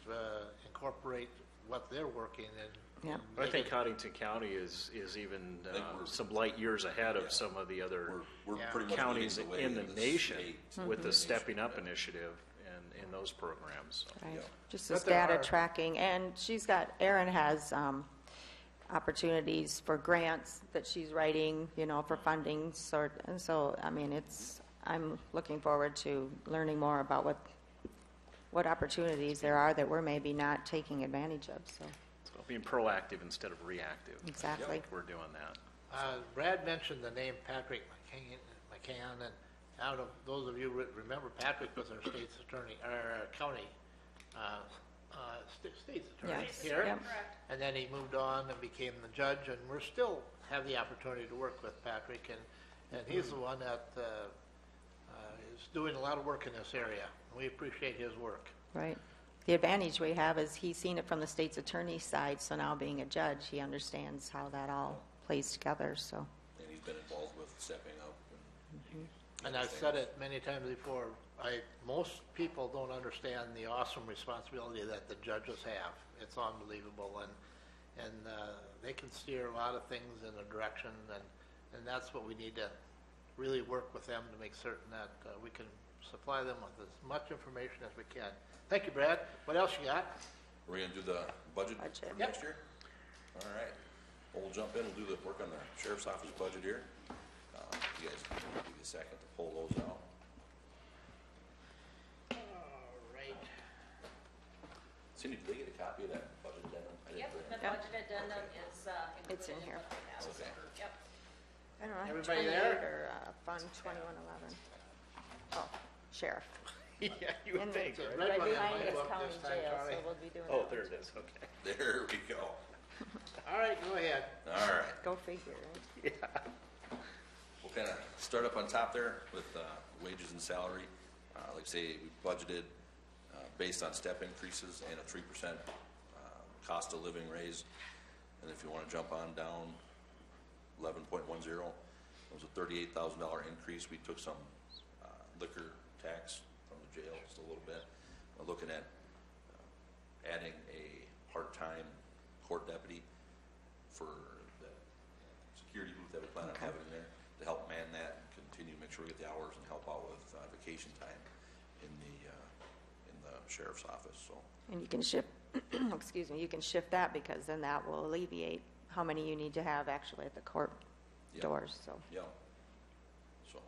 incorporate what they're working and Yeah. I make think it- Huntington County is even I think we're- some light years ahead Yeah. of some of the other We're Yeah. pretty much counties leading the way in the nation state. with the Nation, Stepping Up yeah. initiative and in those programs. So. right, Yeah. just But this there data are- tracking. And Erin has opportunities for grants that she's writing, for funding sort. And so, I'm looking forward to learning more about what opportunities there are that we're maybe not taking advantage of, so, So being proactive instead of reactive. exactly. I think we're doing that. Brad mentioned the name Patrick McCann, and I don't know, if those of you remember Patrick was our state's attorney, our county, state's attorney Yes, here. yep. And then he moved on and became the judge, and we're still have the opportunity to work with Patrick, and he's the one that is doing a lot of work in this area. We appreciate his work. Right. The advantage we have is he's seen it from the state's attorney's side, so now being a judge, he understands how that all plays together, so. And he's been involved with Stepping Up. And I've said it many times before, most people don't understand the awesome responsibility that the judges have. It's unbelievable, and they can steer a lot of things in a direction, and that's what we need to really work with them to make certain that we can supply them with as much information as we can. Thank you, Brad. What else you got? We're gonna do the budget Budget. for next year? All right. Well, we'll jump in, we'll do the work on the sheriff's office budget here. You guys, give me a second to pull those out. All right. Cindy, did they get a copy of that budget addendum? I didn't Yep, bring the it. budget addendum is It's in included in here. what they have. Okay. Yep. I don't know, Everybody 28 there? or Fund 2111. Oh, sheriff. Yeah, you And right right behind behind my is book county this time, jail, Charlie. so we'll be doing Oh, that. there it is, okay. There we go. All right, go ahead. All right. Go figure. Right? We'll kind of start up on top there with wages and salary. Like I say, we budgeted based on step increases and a 3% cost of living raise. And if you want to jump on down, 11.10, it was a $38,000 increase. We took some liquor tax from the jail just a little bit. We're looking at adding a part-time court deputy for the security booth that we plan on Okay. having in there to help man that and continue to make sure we get the hours and help out with vacation time in the sheriff's office, so. And you can shift, excuse me, you can shift that because then that will alleviate how many you need to have actually at the court Yeah. doors, so. Yeah. So,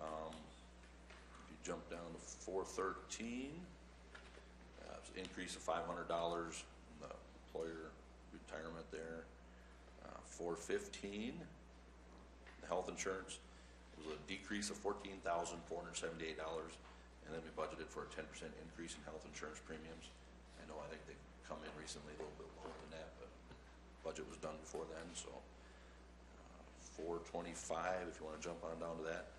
if you jump down to 413, it's an increase of $500 in the employer retirement there. 415, the health insurance, it was a decrease of $14,478, and then we budgeted for a 10% increase in health insurance premiums. I know, I think they've come in recently a little bit lower than that, but budget was done before then, so. 425, if you want to jump on down to that.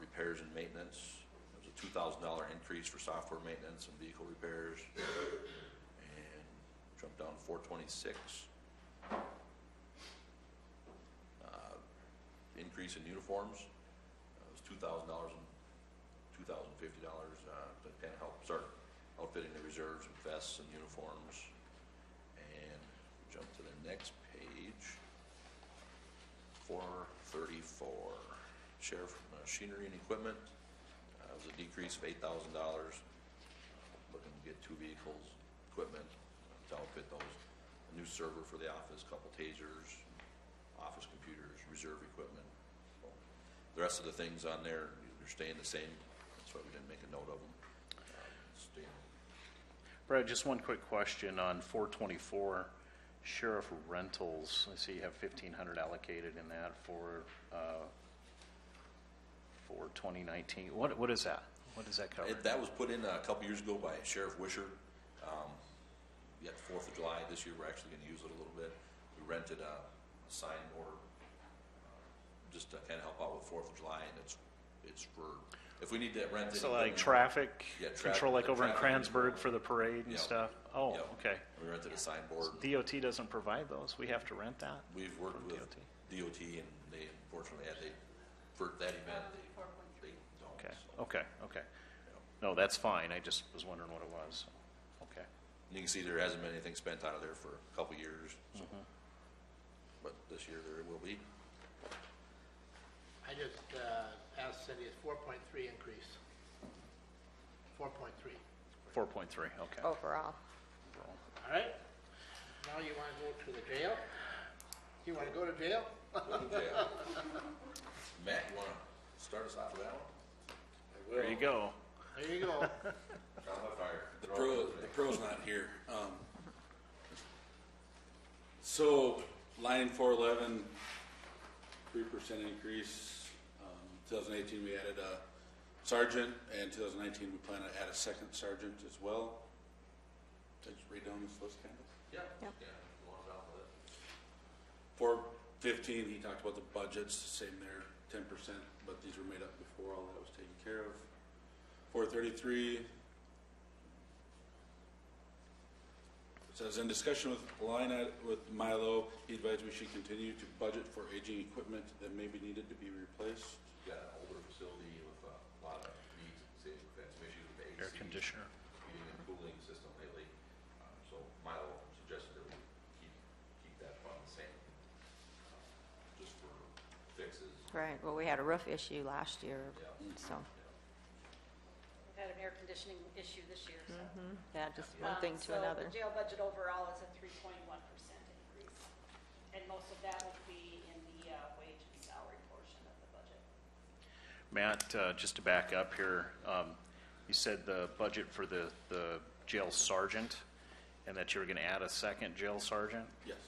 Repairs and maintenance, there was a $2,000 increase for software maintenance and vehicle repairs. And jump down to 426. Increase in uniforms, it was $2,000 and $2,050 to kind of help start outfitting the reserves with vests and uniforms. And jump to the next page. 434, sheriff machinery and equipment, was a decrease of $8,000. Looking to get 2 vehicles, equipment to outfit those. A new server for the office, couple tasers, office computers, reserve equipment. So the rest of the things on there, they're staying the same. That's why we didn't make a note of them. Brad, just one quick question on 424. Sheriff rentals, I see you have 1,500 allocated in that for 2019. What is that? What does that cover? That was put in a couple years ago by Sheriff Wisher. Yet 4th of July this year, we're actually going to use it a little bit. We rented a signboard just to kind of help out with 4th of July, and it's for if we need to rent. So like traffic control, like over in Kransberg for the parade and Yep. stuff. Oh, Yep. okay. We rented a signboard. DOT doesn't provide those. We have to rent that. We've worked From with DOT. DOT, and they unfortunately for that event they don't. Okay. So, Okay. Okay. you know. No, that's fine. I just was wondering what it was. Okay. And you can see there hasn't been anything spent out of there for a couple years. So. But this year there will be. I just asked Cindy, it's 4.3 increase. 4.3. 4.3. Okay. Overall. All right? Now you want to go to the jail? You want to go to jail? Yeah. Matt, you want to start us off with that one? There you go. There you go. Trial by fire. The pro's not here. So, line 411, 3% increase. 2018 we added a sergeant, and 2019 we plan to add a second sergeant as well. Did you read down this list, Candace? Yeah. Yep. Yeah. You want to off with it? 415, he talked about the budgets, same there, 10%, but these were made up before all that was taken care of. 433 says, in discussion with Milo, he advised we should continue to budget for aging equipment that may be needed to be replaced. Got an older facility with a lot of needs, we've had some issues with the AC. Air conditioner. Heating and cooling system lately. So Milo suggested that we keep that fund the same, just for fixes. Right, well, we had a roof issue last year, Yeah. so, We've had an air conditioning issue this year, so. yeah, just one thing to another. So the jail budget overall is a 3.1% increase. And most of that would be in the wage and salary portion of the budget. Matt, just to back up here, you said the budget for the jail sergeant, and that you were going to add a second jail sergeant. Yes.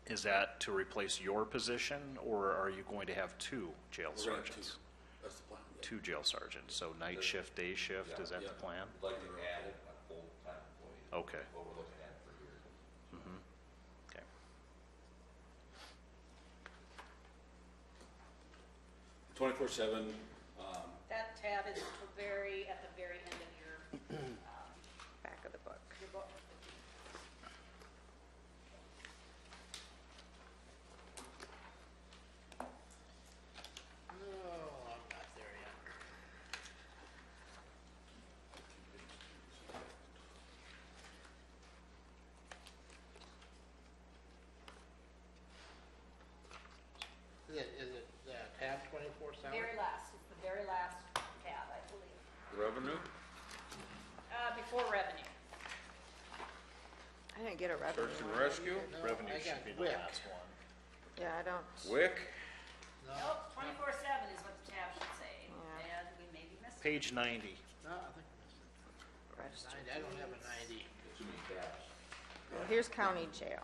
Is that to replace your position, or are you going to have 2 jail We're gonna have sergeants? 2. That's the plan. Yeah. 2 jail sergeants, so night shift, day shift, Yeah, is that yeah. the plan? We'd like to add a full-time employee. Okay. What we're looking at for years. Okay. 24/7, That tab is at the very end of your, Back of the book. your book. Oh, I'm not there yet. Revenue? Before revenue. I didn't get a revenue. Search and one. rescue? No, Revenue I should got be the WIC. last one. Yeah, I don't, WIC? No, Nope, 24/7 is what the tab should say, Yeah. and we may be missing. Page 90. no, I think I missed it. registered. 90, I don't have a 90. Too many tabs. Well, here's county jail.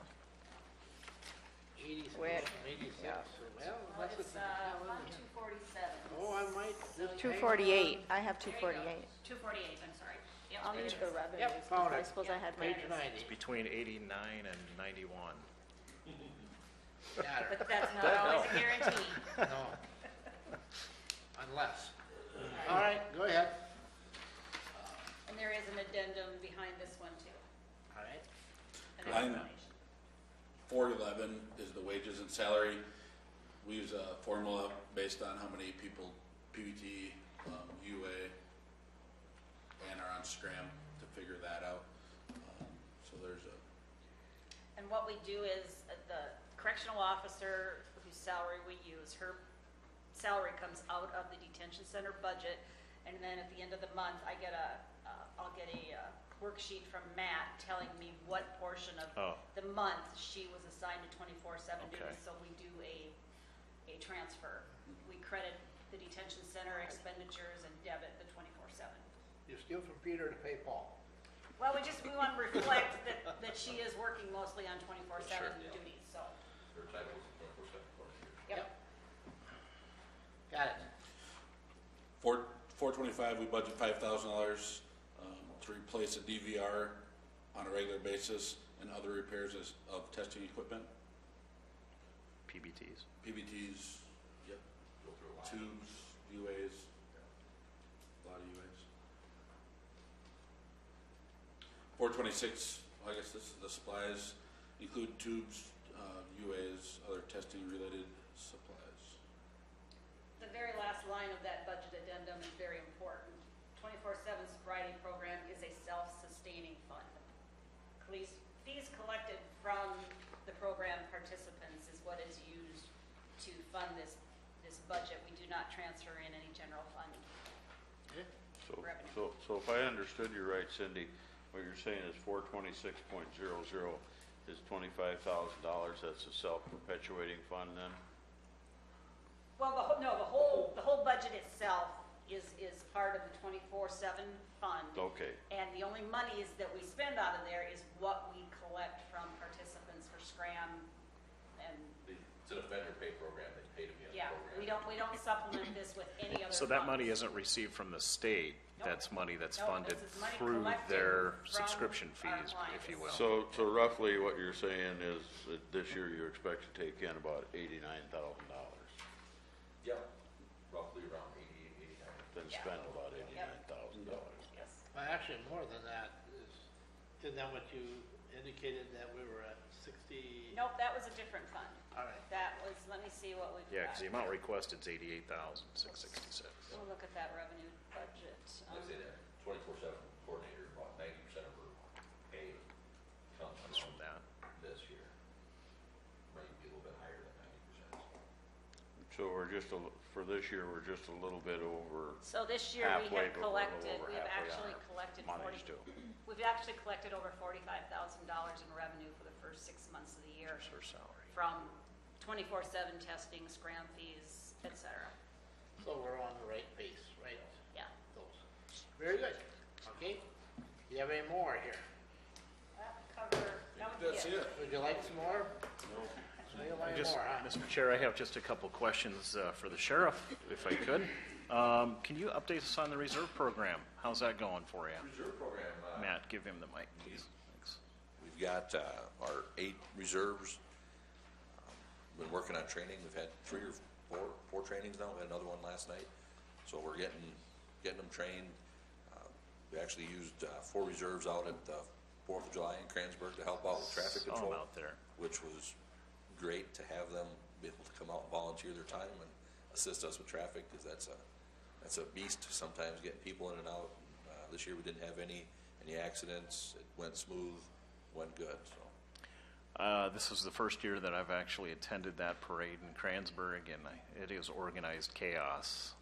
86, WIC, 86. yeah. Well, Well, that's it's, Fund 247. Oh, I might just. 248, I have There you go. 248. 248, I'm sorry. Yep, I'll there need it the is. revenues, Yep, 'cause found I it. suppose I had Page my, 90. Between 89 and 91. Got her. But that's not always a guarantee. No. Unless. All right, go ahead. And there is an addendum behind this one too, All right. an Line- explanation. 411 is the wages and salary. We use a formula based on how many people PBT, UA, and are on Scram to figure that out. So there's a, And what we do is, the correctional officer whose salary we use, her salary comes out of the detention center budget, and then at the end of the month, I'll get a worksheet from Matt telling me what portion of Oh. the month she was assigned to 24/7 Okay. duties, so we do a transfer. We credit the detention center expenditures and debit the 24/7. You steal from Peter to pay Paul. Well, we want to reflect that she is working mostly on 24/7 duties, so, Their title is 24/7 course here. yep. Got it. 425, we budget $5,000 to replace a DVR on a regular basis and other repairs of testing equipment. PBTs. PBTs, yep, Go through a lot. tubes, UAs, a lot of UAs. 426, I guess this is the supplies, include tubes, UAs, other testing related supplies. The very last line of that budget addendum is very important. 24/7 sobriety program is a self-sustaining fund. Fees collected from the program participants is what is used to fund this budget. We do not transfer in any general fund. Revenue. So if I understood you right, Cindy, what you're saying is 426.00 is $25,000, that's a self-perpetuating fund then? Well, the whole budget itself is part of the 24/7 fund. Okay, And the only monies that we spend out of there is what we collect from participants for Scram and, It's an offender pay program, they pay to be on the yeah, program. we don't supplement this with any other So that funds. money isn't received from the state. Nope. That's money that's Nope, funded this is money through collected their from subscription our fees, if you will. clients. so roughly what you're saying is that this year you expect to take in about $89,000, Yep, roughly around 88, 89. then Yeah. spend about $89,000. Yes. Well, actually, more than that isn't that what you indicated that we were at 60? Nope, that was a different fund. All right. That was, let me see what we've got. Yeah, because the amount requested is $88,666. We'll look at that revenue budget. Like I say that 24/7 coordinator, about 90% of her pay comes Comes from that. this year. Might be a little bit higher than 90%. So we're just, for this year, we're just a little bit over So this year we halfway, have but we're a little collected, over we've halfway on actually our collected monies too. we've actually collected over $45,000 in revenue for the first 6 months of the year There's her salary. from 24/7 testing, Scram fees, et cetera. So we're on the right pace, right? Yeah. Those. Very good. Okay. Do you have any more here? That would cover, that would be That's it. Would you like some more? No. You like Just, more, huh? Mr. Chair, I have just a couple questions for the sheriff, if I could. Can you update us on the reserve program? How's that going for you? Reserve program, Matt, give him the mic, please. Thanks. we've got our 8 reserves. Been working on training. We've had 3 or 4 trainings now. We had another one last night. So we're getting them trained. We actually used 4 reserves out at the 4th of July in Kransburg to help out with traffic Saw 'em control, out there. which was great to have them be able to come out and volunteer their time and assist us with traffic, because that's a beast sometimes getting people in and out. This year we didn't have any accidents. It went smooth, went good. So This is the first year that I've actually attended that parade in Kransburg, and it is organized chaos.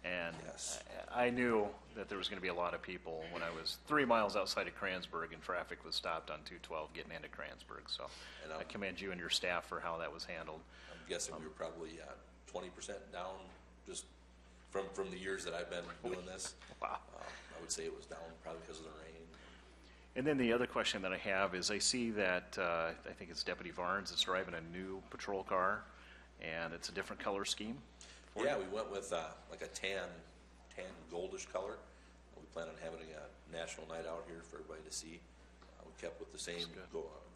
And Yes. I knew that there was going to be a lot of people when I was 3 miles outside of Kranzberg and traffic was stopped on 212 getting into Kranzberg. So And I commend you and your staff for how that was handled. I'm guessing we were probably 20% down just from the years that I've been doing this. Wow. I would say it was down probably because of the rain. And then the other question that I have is I see that I think it's Deputy Varnes is driving a new patrol car, and it's a different color scheme. for Yeah, you. we went with like a tan goldish color. We plan on having a national night out here for everybody to see. We kept with the same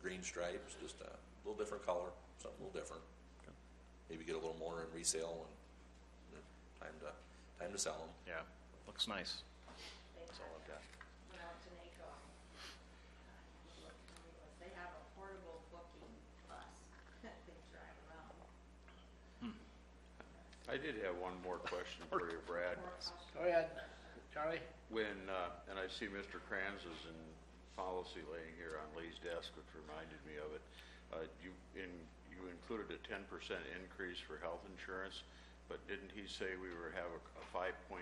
green stripes, just a little different color, something a little different. Maybe get a little more in resale and time to sell them. Yeah, looks nice. That's all I've got. Went out to NACO. They have a portable booking bus that they drive around. I did have one more question for you, Brad. Go ahead, Charlie. When, and I see Mr. Kranz is in policy laying here on Lee's desk, which reminded me of it. You included a 10% increase for health insurance, but didn't he say we were have a 5.1?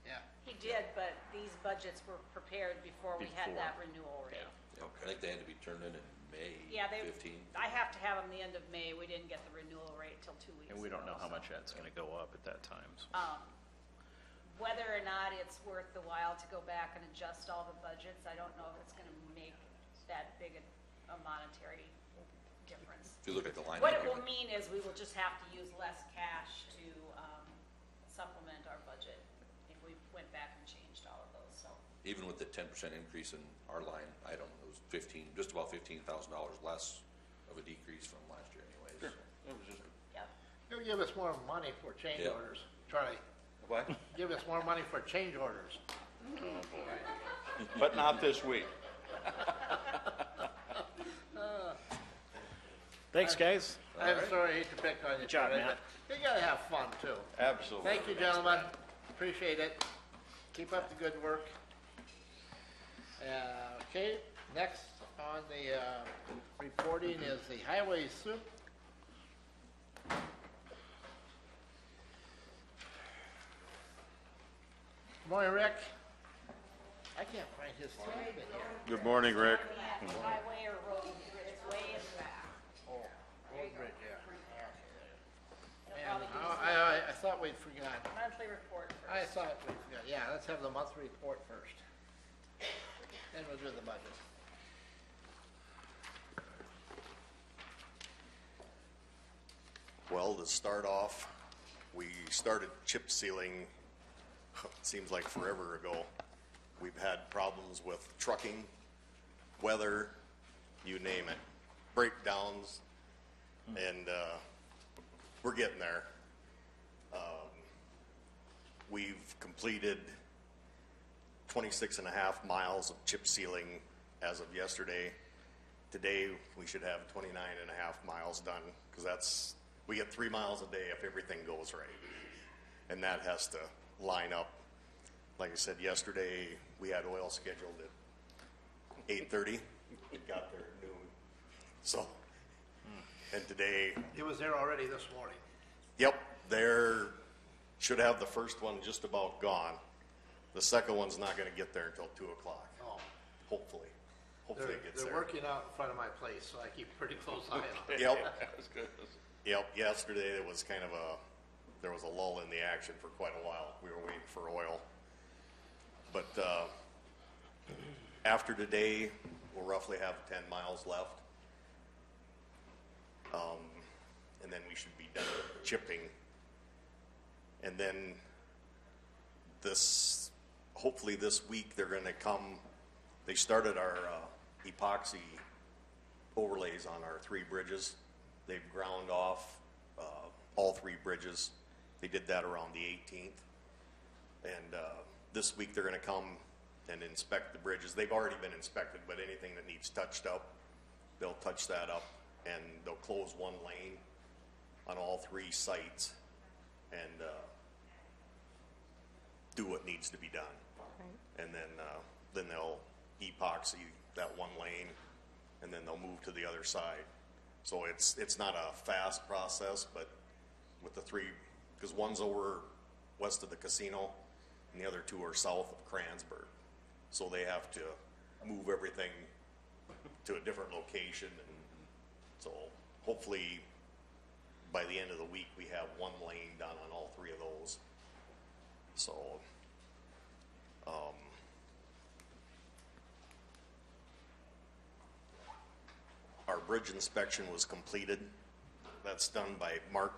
Yeah. He did, but these budgets were prepared before we had that renewal rate. Yeah, I think they had to be turned in May Yeah, 15. I have to have them the end of May. We didn't get the renewal rate till 2 weeks And we don't know ago, how so. much that's going to go up at that time. So. Whether or not it's worth the while to go back and adjust all the budgets, I don't know if it's gonna make that big a monetary difference. If you look at the line. What it item, will mean is we will just have to use less cash to supplement our budget if we went back and changed all of those, so. Even with the 10% increase in our line item, it was just about $15,000 less of a decrease from last year anyways. Sure. It was just, Yep. You'll give us more money for change Yeah. orders. Charlie, what? give us more money for change orders. But not this week. Thanks, guys. I'm sorry, I hate to pick on you, job, Charlie, Matt. but you gotta have fun too. Absolutely. Thank you, gentlemen. Appreciate it. Keep up the good work. Okay, next on the reporting is the highway soup. Morning, Rick. I can't find his tab in here. Good morning, Rick. Highway or road, it's way in the back. Oh, Road Bridge, yeah. It'll And probably be I thought we'd forgot. monthly report first. I thought we forgot. Yeah, let's have the monthly report first. Then we'll do the budget. Well, to start off, we started chip sealing, it seems like forever ago. We've had problems with trucking, weather, you name it, breakdowns, and we're getting there. We've completed 26 and a half miles of chip sealing as of yesterday. Today, we should have 29 and a half miles done, because we get 3 miles a day if everything goes right. And that has to line up. Like I said, yesterday, we had oil scheduled at 8:30. It got there at noon. So, and today, It was there already this morning. yep, there should have the first one just about gone. The second one's not gonna get there until 2 o'clock, Oh, hopefully. Hopefully it gets they're there. working out in front of my place, so I keep a pretty close eye on it. Yep. That's good. Yep, yesterday there was there was a lull in the action for quite a while. We were waiting for oil. But after today, we'll roughly have 10 miles left. And then we should be done chipping. And then hopefully this week they're gonna come, they started our epoxy overlays on our 3 bridges. They've ground off all 3 bridges. They did that around the 18th. And this week they're going to come and inspect the bridges. They've already been inspected, but anything that needs touched up, they'll touch that up. And they'll close 1 lane on all 3 sites and do what needs to be done. And then they'll epoxy that 1 lane, and then they'll move to the other side. So it's not a fast process, but with the 3, because one's over west of the casino, and the other 2 are south of Kransberg. So they have to move everything to a different location, and so hopefully by the end of the week, we have 1 lane done on all 3 of those. So, our bridge inspection was completed. That's done by Mark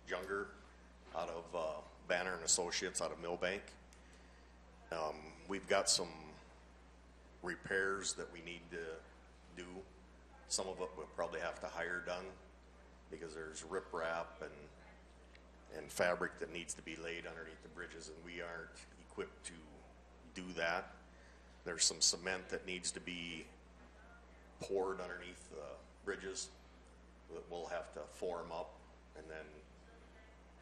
Younger out of Banner and Associates out of Millbank. We've got some repairs that we need to do. Some of it we'll probably have to hire done because there's riprap and fabric that needs to be laid underneath the bridges, and we aren't equipped to do that. There's some cement that needs to be poured underneath the bridges that we'll have to form up and then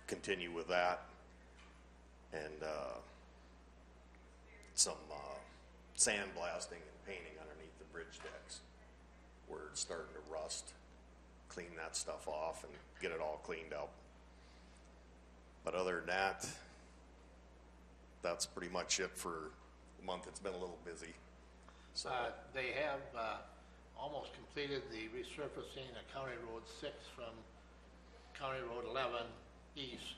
continue with that. And some sandblasting and painting underneath the bridge decks where it's starting to rust. Clean that stuff off and get it all cleaned up. But other than that, that's pretty much it for the month. It's been a little busy. So They have almost completed the resurfacing of County Road 6 from County Road 11 east.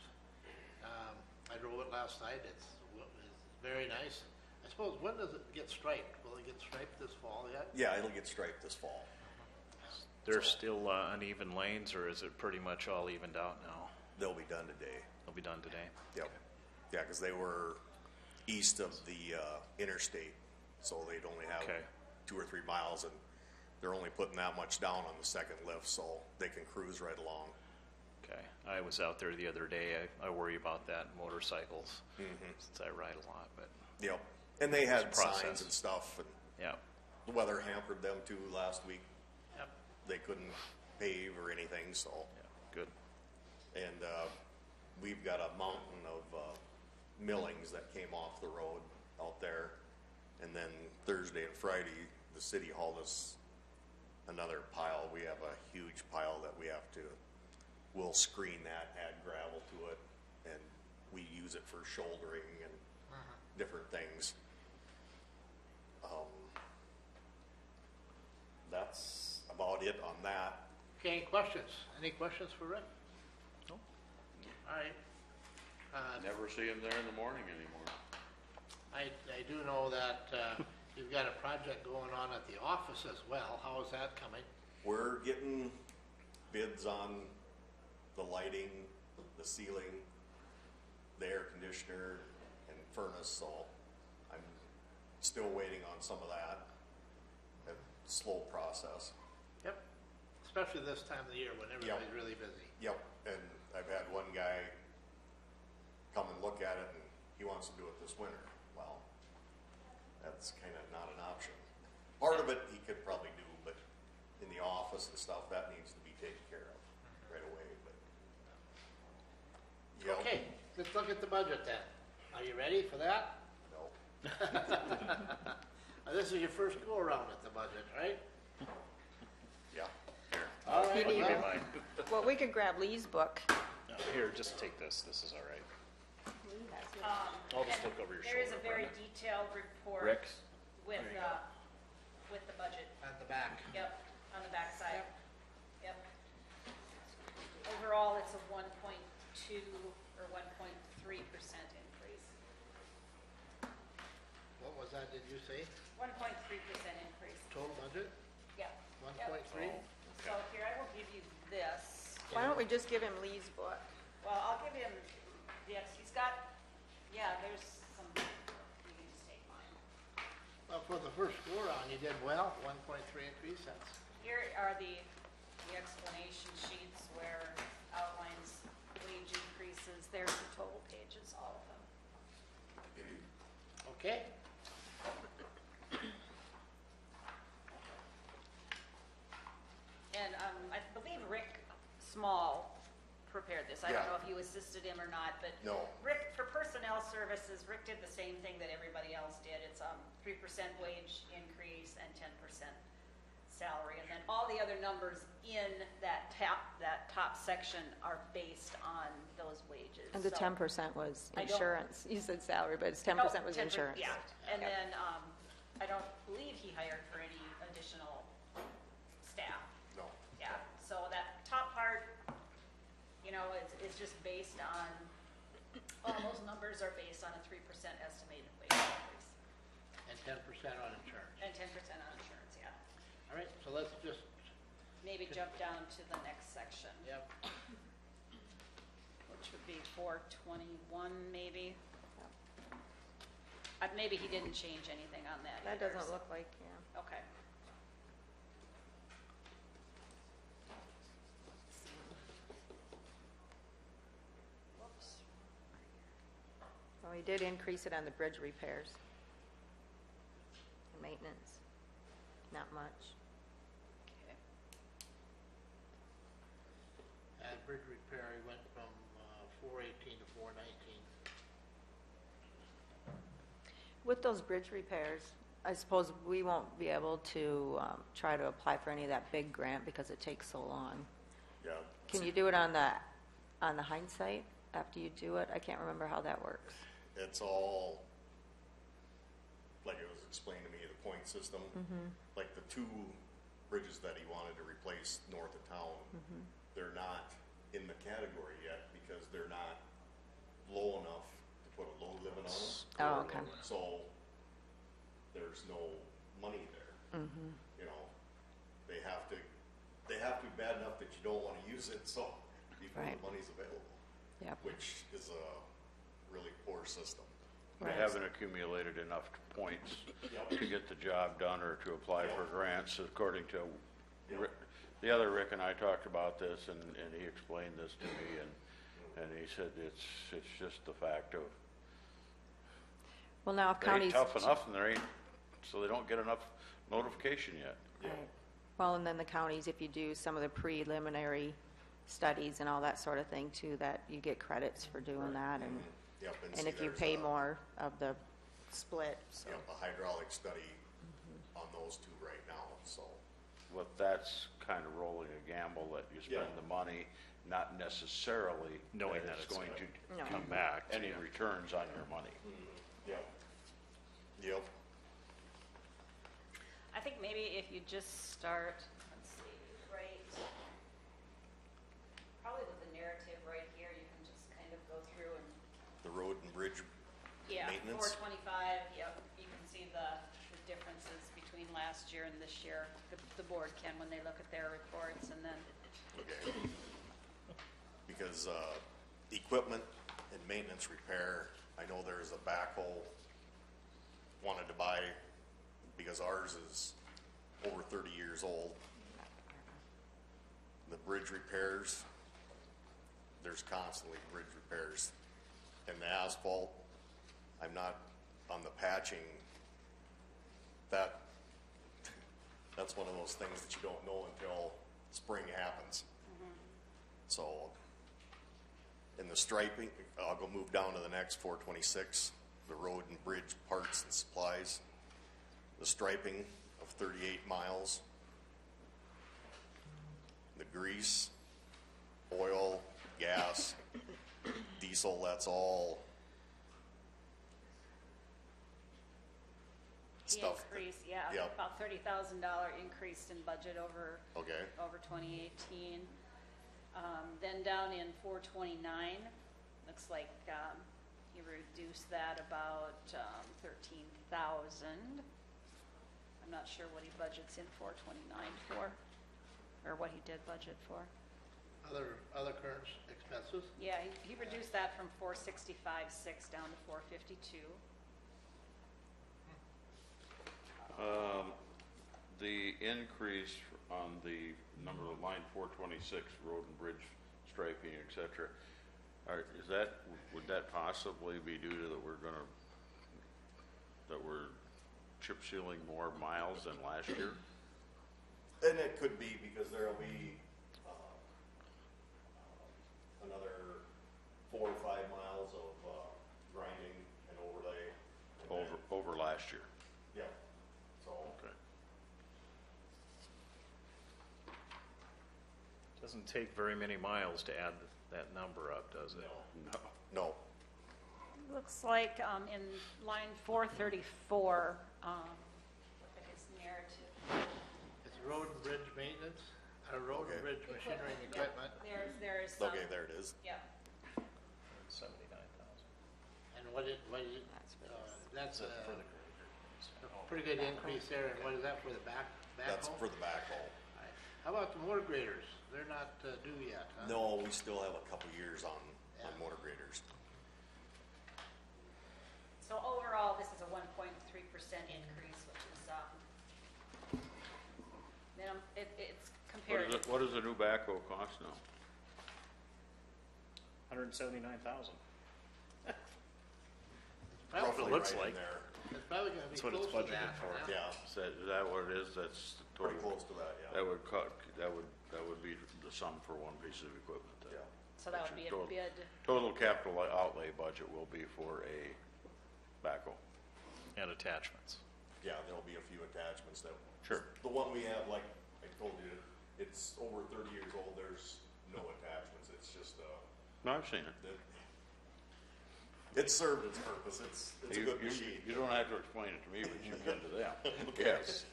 I drove it last night. It's very nice. I suppose, when does it get striped? Will it get striped this fall yet? yeah, it'll get striped this fall. There's still uneven lanes, or is it pretty much all evened out now? They'll be done today. They'll be done today? Yep. Yeah, because they were east of the interstate, so they'd only have Okay. 2 or 3 miles, and they're only putting that much down on the second lift, so they can cruise right along. Okay. I was out there the other day. I worry about that in motorcycles since I ride a lot, but Yep. And they had It's a process. signs and stuff, and yeah. the weather hampered them too last week. Yep. They couldn't pave or anything, so. Yeah, good. And we've got a mountain of millings that came off the road out there. And then Thursday and Friday, the city hauled us another pile. We have a huge pile that we have to, we'll screen that, add gravel to it, and we use it for shouldering and different things. That's about it on that. Okay, questions? Any questions for Rick? No. All right. Never see him there in the morning anymore. I do know that you've got a project going on at the office as well. How is that coming? We're getting bids on the lighting, the ceiling, the air conditioner, and furnace, so I'm still waiting on some of that. A slow process. Yep. Especially this time of the year when everybody's really busy. Yep, and I've had one guy come and look at it, and he wants to do it this winter. Well, that's kind of not an option. Part of it he could probably do, but in the office and stuff, that needs to be taken care of right away, but. Yep. Okay, let's look at the budget then. Are you ready for that? No. This is your first go around at the budget, right? Yeah. All right. I'll give you well, mine. Well, we could grab Lee's book. Here, just take this. This is all right. I'll just look over your There is shoulder, a very Brenda. detailed report Rick? with the budget. At the back. Yep, on the backside. Yep. Overall, it's a 1.2 or 1.3% increase. What was that, did you say? 1.3% increase. Total budget? Yep. 1.3? So here, I will give you this. Why don't we just give him Lee's book? Well, I'll give him, yes, he's got, there's some, you can just take mine. Well, for the first go around, you did well, 1.3 increase, that's, Here are the explanation sheets where outlines wage increases. There's the total pages, all of them. okay? And I believe Rick Small prepared this. I don't Yeah. know if you assisted him or not, but No. Rick, for personnel services, Rick did the same thing that everybody else did. It's 3% wage increase and 10% salary. And then all the other numbers in that top section are based on those wages. And The So- 10% was I don't- insurance. You said salary, but it's 10% No, was 10%, insurance. Yeah, and Yep. then, I don't believe he hired for any additional staff. No. Yeah, so that top part, you know, is just based on, all those numbers are based on a 3% estimated wage increase. And 10% on insurance. And 10% on insurance, yeah. All right, so let's just, Maybe jump down to the next section, yep, which would be 421 maybe. Maybe he didn't change anything on that That either, doesn't so- look like, yeah. Okay. Whoops. Well, we did increase it on the bridge repairs. And maintenance, not much. Okay. and bridge repair, he went from 418 to 419. With those bridge repairs, I suppose we won't be able to try to apply for any of that big grant because it takes so long. Yeah. Can you do it on the hindsight after you do it? I can't remember how that works. It's all, like it was explained to me, the point system. Like the two bridges that he wanted to replace north of town, they're not in the category yet because they're not low enough to put a load limit on them. Oh, okay. So there's no money there. You know, they have to be bad enough that you don't want to use it, so before Right. the money's available, Yep. which is a really poor system. They haven't accumulated enough points to get the job done or to apply for grants, according to the other Rick and I talked about this, and he explained this to me, and he said it's just the fact of Well, now if they ain't counties. tough enough, and there ain't, so they don't get enough notification yet. Right. Well, and then the counties, if you do some of the preliminary studies and all that sort of thing too, that you get credits for doing that, and Yep, and see, if you there's pay a- more of the split, so. Yep, a hydraulic study on those two right now, so. But that's kind of rolling a gamble that you spend Yeah. the money, not necessarily Knowing that that it's it's going gonna to No. come back. any returns on your money. Yep. Yep. I think maybe if you just start, let's see, right, probably with the narrative right here, you can just kind of go through and, The road and bridge yeah, maintenance. 425, yep, you can see the differences between last year and this year. The board can when they look at their reports, and then, Okay. Because equipment and maintenance repair, I know there's a backhoe wanted to buy because ours is over 30 years old. The bridge repairs, there's constantly bridge repairs. And the asphalt, I'm not on the patching. That's one of those things that you don't know until spring happens. So, in the striping, I'll go move down to the next 426, the road and bridge parts and supplies. The striping of 38 miles. The grease, oil, gas, diesel, that's all the stuff. that- increase, yeah, Yep. about $30,000 increase in budget over Okay, over 2018. Then down in 429, looks like he reduced that about 13,000. I'm not sure what he budgets in 429 for, or what he did budget for. Other current expenses? Yeah, he reduced that from 465.6 down to 452. The increase on the number of line 426, road and bridge striping, et cetera, would that possibly be due to that we're chip sealing more miles than last year? and it could be because there'll be another 4 or 5 miles of grinding and overlay. And then- Over last year? Yeah, so, Okay. Doesn't take very many miles to add that number up, does it? no, No. Looks like in line 434, look at his narrative. It's road and bridge maintenance, road and Okay. bridge machinery and Yep, equipment. There's some. Okay, there it is. Yep. 79,000. And that's a pretty good increase there, and what is that for the backhoe? That's for the backhoe. Right. How about the motor graders? They're not due yet, huh? No, we still have a couple years on Yeah. motor graders. So overall, this is a 1.3% increase, which is, it's compared. What does a new backhoe cost now? 179,000. Probably looks right in like. there. It's probably gonna be That's what it's close to budgeted that for. now. Yeah, Is that what it is? That's the total? pretty close to that, yeah. That would be the sum for one piece of equipment then. Yeah. So that would be a Total- bid. Total capital outlay budget will be for a backhoe. And attachments. Yeah, there'll be a few attachments that. Sure. The one we have, like I told you, it's over 30 years old, there's no attachments, it's just, No, I've seen it. it served its purpose, it's a good machine. You don't have to explain it to me, but you've been to them. Yes.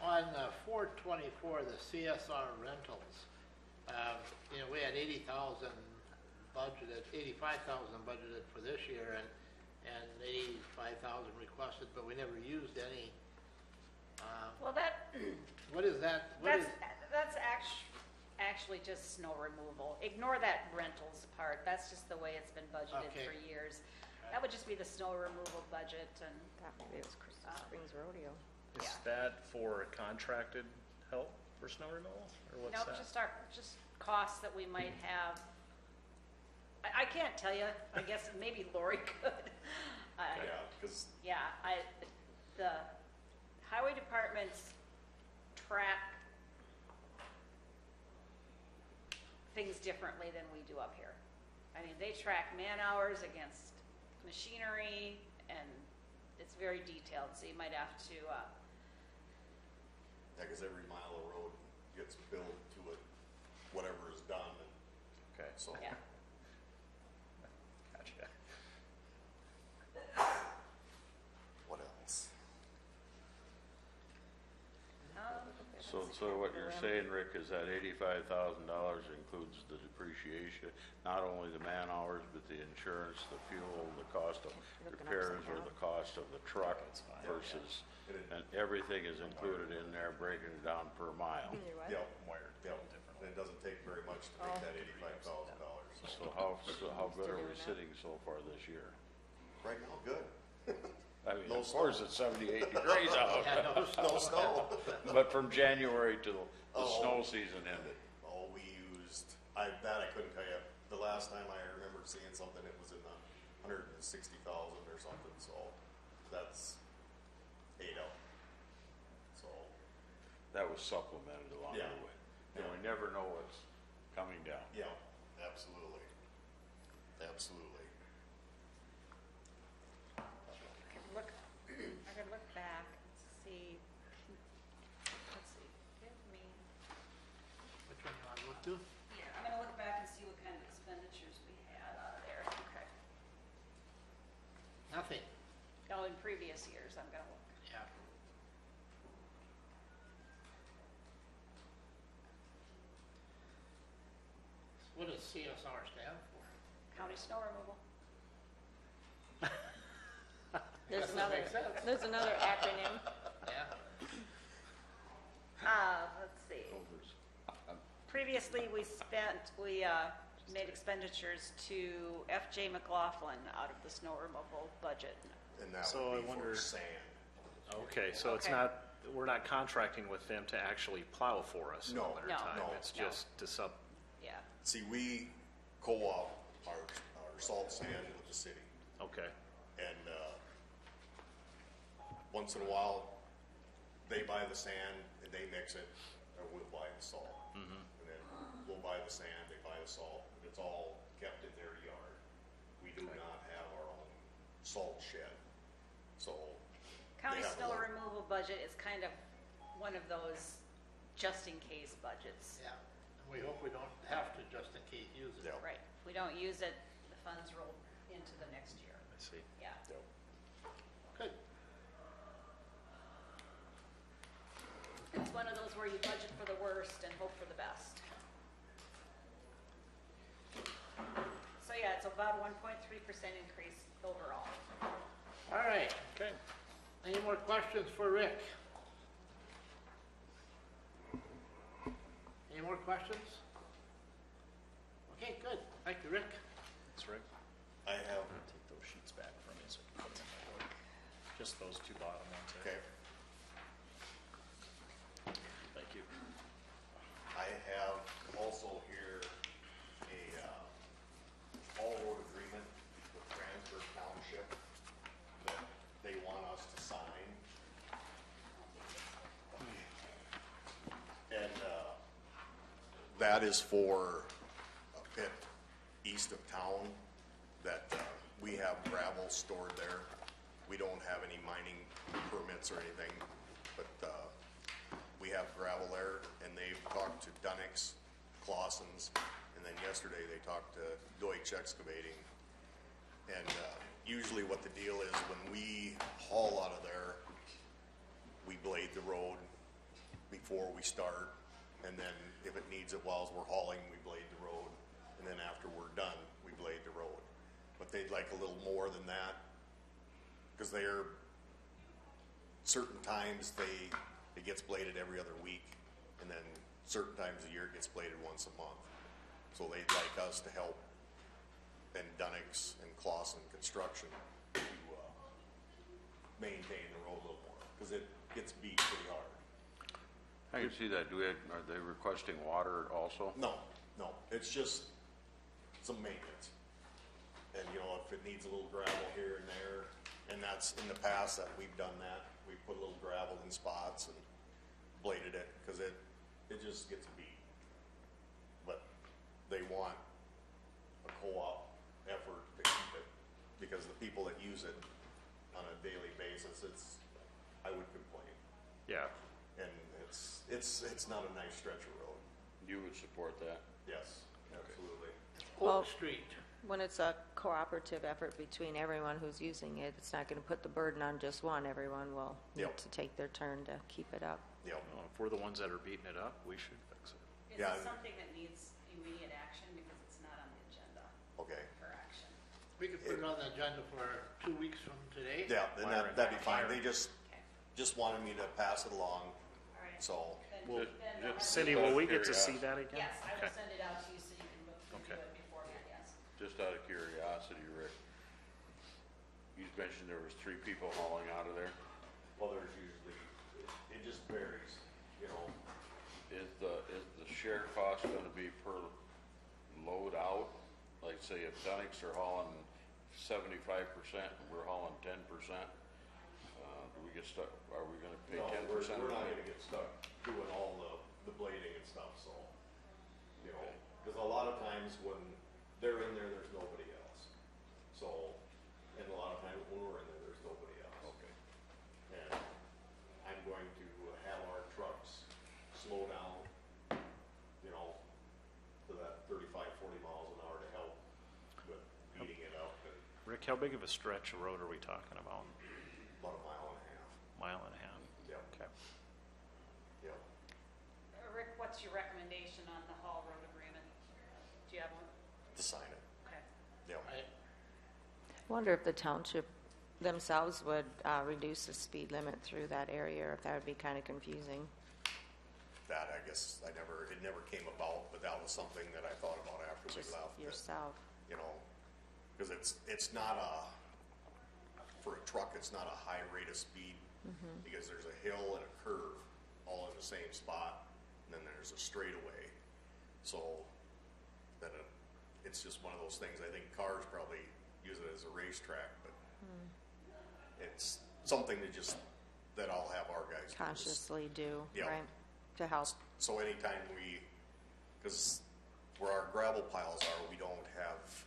On 424, the CSR rentals, we had 80,000 budgeted, 85,000 budgeted for this year, and 85,000 requested, but we never used any. Well, What is that? that's actually just snow removal. Ignore that rentals part. That's just the way it's been budgeted Okay. for years. That would just be the snow removal budget and, That maybe it was Crystal Springs Rodeo. Is Yeah. that for contracted help for snow removal, or what's nope, that? just costs that we might have. I can't tell you. I guess maybe Lori could. Yeah, because Yeah, the highway departments track things differently than we do up here. I mean, they track man hours against machinery, and it's very detailed, so you might have to, yeah, 'cause every mile of road gets billed to it, whatever is done, and Okay, so. yeah. gotcha. What else? So what you're saying, Rick, is that $85,000 includes the depreciation, not only the man hours, but the insurance, the fuel, the cost of repairs, or the cost of the truck versus, and everything is included in there, breaking it down per mile. Yep, wired, yep, and it doesn't take very much to make that $85,000. So how good are we sitting so far this year? Right now, good. I mean, No of course, it's 78 degrees out, No snow. but from January till the Oh. snow season ended. Oh, we used, I couldn't tell you. The last time I remember seeing something, it was in the 160,000 or something, so that's 8 out. So, That was supplemented along the Yeah. way. And Yeah. we never know what's coming down. yeah, absolutely. Absolutely. I could look back and see, let's see, give me, Which one you want to look to? here, I'm gonna look back and see what kind of expenditures we had out of there. Okay. Nothing. Oh, in previous years, I'm gonna look. Yeah. What does CSR stand for? County snow removal. There's Guess that another, makes sense. there's another acronym. Yeah. Let's see. Previously, we made expenditures to FJ McLaughlin out of the snow removal budget. And that So I would be wonder- for sand. Okay, so it's Okay. not, we're not contracting with them to actually plow for us in the No. winter No. time. No. It's No. just to Yeah. See, we co-op our salt sand with the city. okay. And once in a while, they buy the sand and they mix it, or we'll buy the salt. And then we'll buy the sand, they buy the salt, and it's all kept in their yard. We do not have our own salt shed, so. County they have a snow lot- removal budget is kind of one of those just-in-case budgets. Yeah. And we hope we don't have to just in case use it. Yeah. Right. If we don't use it, the funds roll into the next year. I see. Yeah. Good. It's one of those where you budget for the worst and hope for the best. So yeah, it's about 1.3% increase overall. All right. Okay. Any more questions for Rick? Any more questions? Okay, good. Thank you, Rick. That's right. I have, Take those sheets back from me so I can put them in my book. Just those two bottom ones there. okay, Thank you. I have also here a, all road agreement with Transfer Township that they want us to sign. And, that is for a pit east of town that, we have gravel stored there. We don't have any mining permits or anything, but, we have gravel there, and they've talked to Dunnix, Clausen's, and then yesterday they talked to Deutsch Excavating. And usually what the deal is, when we haul out of there, we blade the road before we start, and then if it needs it while we're hauling, we blade the road, and then after we're done, we blade the road. But they'd like a little more than that, because they're, certain times it gets bladed every other week, and then certain times a year it gets bladed once a month. So they'd like us to help, and Dunnix and Clausen Construction to maintain the road a little more, because it gets beat pretty hard. I can see that. Are they requesting water also? No, it's just some maintenance. And, you know, if it needs a little gravel here and there, and that's in the past that we've done that. We put a little gravel in spots and bladed it, because it just gets beat. But they want a co-op effort to keep it, because the people that use it on a daily basis, I would complain. Yeah. And it's not a nice stretch of road. You would support that? Yes, absolutely. Well- Oak Street. When it's a cooperative effort between everyone who's using it, it's not going to put the burden on just one. Everyone will need Yep. to take their turn to keep it up. Yep. Well, if we're the ones that are beating it up, we should fix it. Is Yeah, this and- something that needs immediate action because it's not on the agenda Okay. for action? We could put it on the agenda for 2 weeks from today. Yeah, then that'd be fine. They Okay. just wanted me to pass it along, All right. so. Then- Well, then they'll have to- Cindy, will we get to see that again? Yes, I will Okay. send it out to you so you can look through Okay. it beforehand, yes. Just out of curiosity, Rick, you mentioned there was 3 people hauling out of there. Well, there's usually, it just varies, you know. Is the share cost gonna be per load out? Like, say if Dunnix are hauling 75% and we're hauling 10%, do we get stuck, are we gonna pay No, 10%? we're not gonna get stuck doing all the blading and stuff, so, you know, because a lot of times when they're in there, there's nobody else. So, and a lot of times when we're in there, there's nobody else. Okay. And I'm going to have our trucks slow down, you know, to that 35, 40 miles an hour to help with beating it up, and Rick, how big of a stretch of road are we talking about? about a mile and a half. Mile and a half? Yep. Okay. Yep. Rick, what's your recommendation on the haul road agreement? Do you have one? To sign it. Okay. Yep. Right. I wonder if the township themselves would reduce the speed limit through that area, or if that would be kind of confusing. That, I guess, it never came about, but that was something that I thought about after we Just left. that, yourself. You know, because it's not for a truck, it's not a high rate of speed, because there's a hill and a curve all in the same spot, and then there's a straightaway. So then it's just one of those things. I think cars probably use it as a racetrack, but it's something that I'll have our guys do. Consciously do, Yeah. right? To help. So anytime because where our gravel piles are, we don't have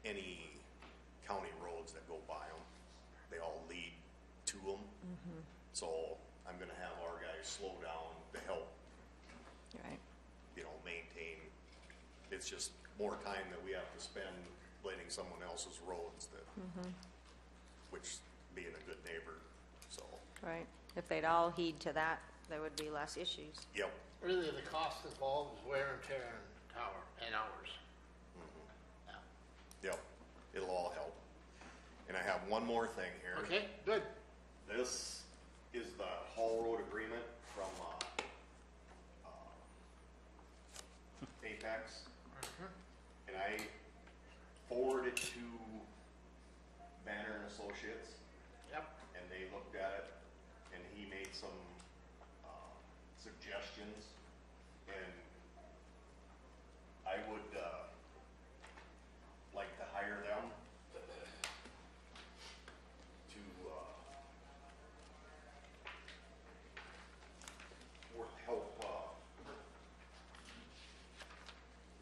any county roads that go by them. They all lead to them. So I'm gonna have our guys slow down to help, Right. you know, maintain. It's just more time that we have to spend blading someone else's roads that, which being a good neighbor, so, Right. If they'd all heed to that, there would be less issues. yep. Really, the cost involved is wear and tear and tower and hours. Yeah. Yep, it'll all help. And I have one more thing here. Okay, good. This is the Hall Road agreement from Apex. And I forwarded to Banner and Associates, Yep. and they looked at it, and he made some suggestions. And I would like to hire them to help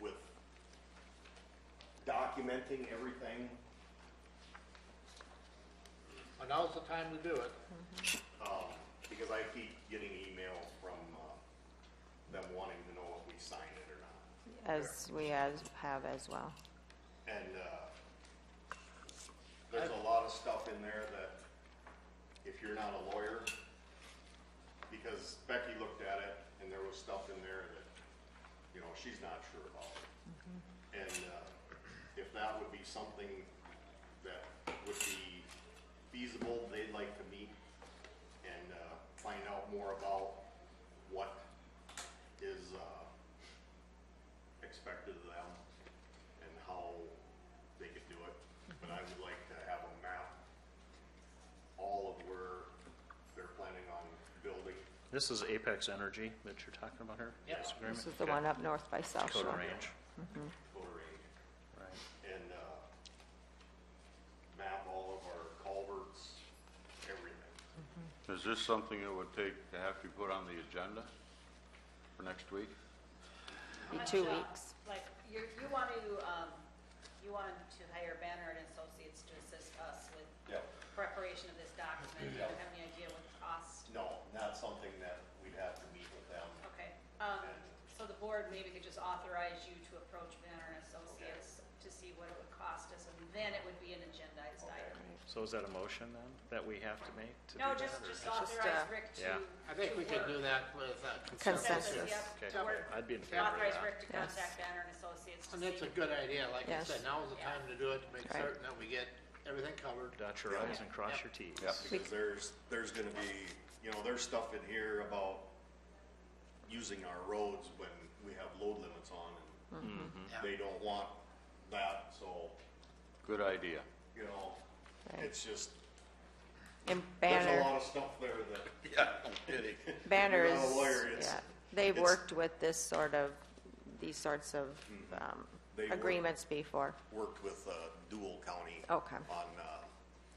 with documenting everything. Well, now's the time to do it. Because I keep getting emails from them wanting to know if we signed it or not. As we have as well. And there's a lot of stuff in there that, if you're not a lawyer, because Becky looked at it and there was stuff in there that, you know, she's not sure about. And if that would be something that would be feasible, they'd like to meet and find out more about what is expected of them and how they could do it. But I would like to have a map, all of where they're planning on building. This is Apex Energy that you're talking about here? Yeah. This agreement? This is the Okay. one up north by South Dakota Shore. Range, Dakota Range, right. and map all of our culverts, everything. Is this something that would take to have to be put on the agenda for next week? Be How 2 much, weeks. Like, you want to hire Banner and Associates to assist us with Yep. preparation of this document. Do you have any idea what the cost? No, not something that we'd have to meet with them. Okay, so the board maybe could just authorize you to approach Banner and Associates to see what it would cost us, and then it would be an agendized item. So is that a motion then, that we have to make to do No, that? just or- authorize Rick to. Yeah. I think we could work. do that with Consensus. consensus. Yep, Okay, to work. I'd be in favor of Authorize that. Rick to Yes. contact Banner and Associates to And see. it's a good idea, like I Yes. said, now's the time to do it, to make Right. certain that we get everything covered. Dot your i's and cross Yep. your t's. Because there's gonna be, you know, there's stuff in here about using our roads when we have load limits on, and Yeah. they don't want that, so, Good idea. you know, Right. it's just, And there's a Banner, lot of stuff there that, Yeah, no kidding. Banner You're not a is, lawyer, it's- yeah, they've it's- worked with these sorts of They work- agreements before. worked with Dual County Okay. on,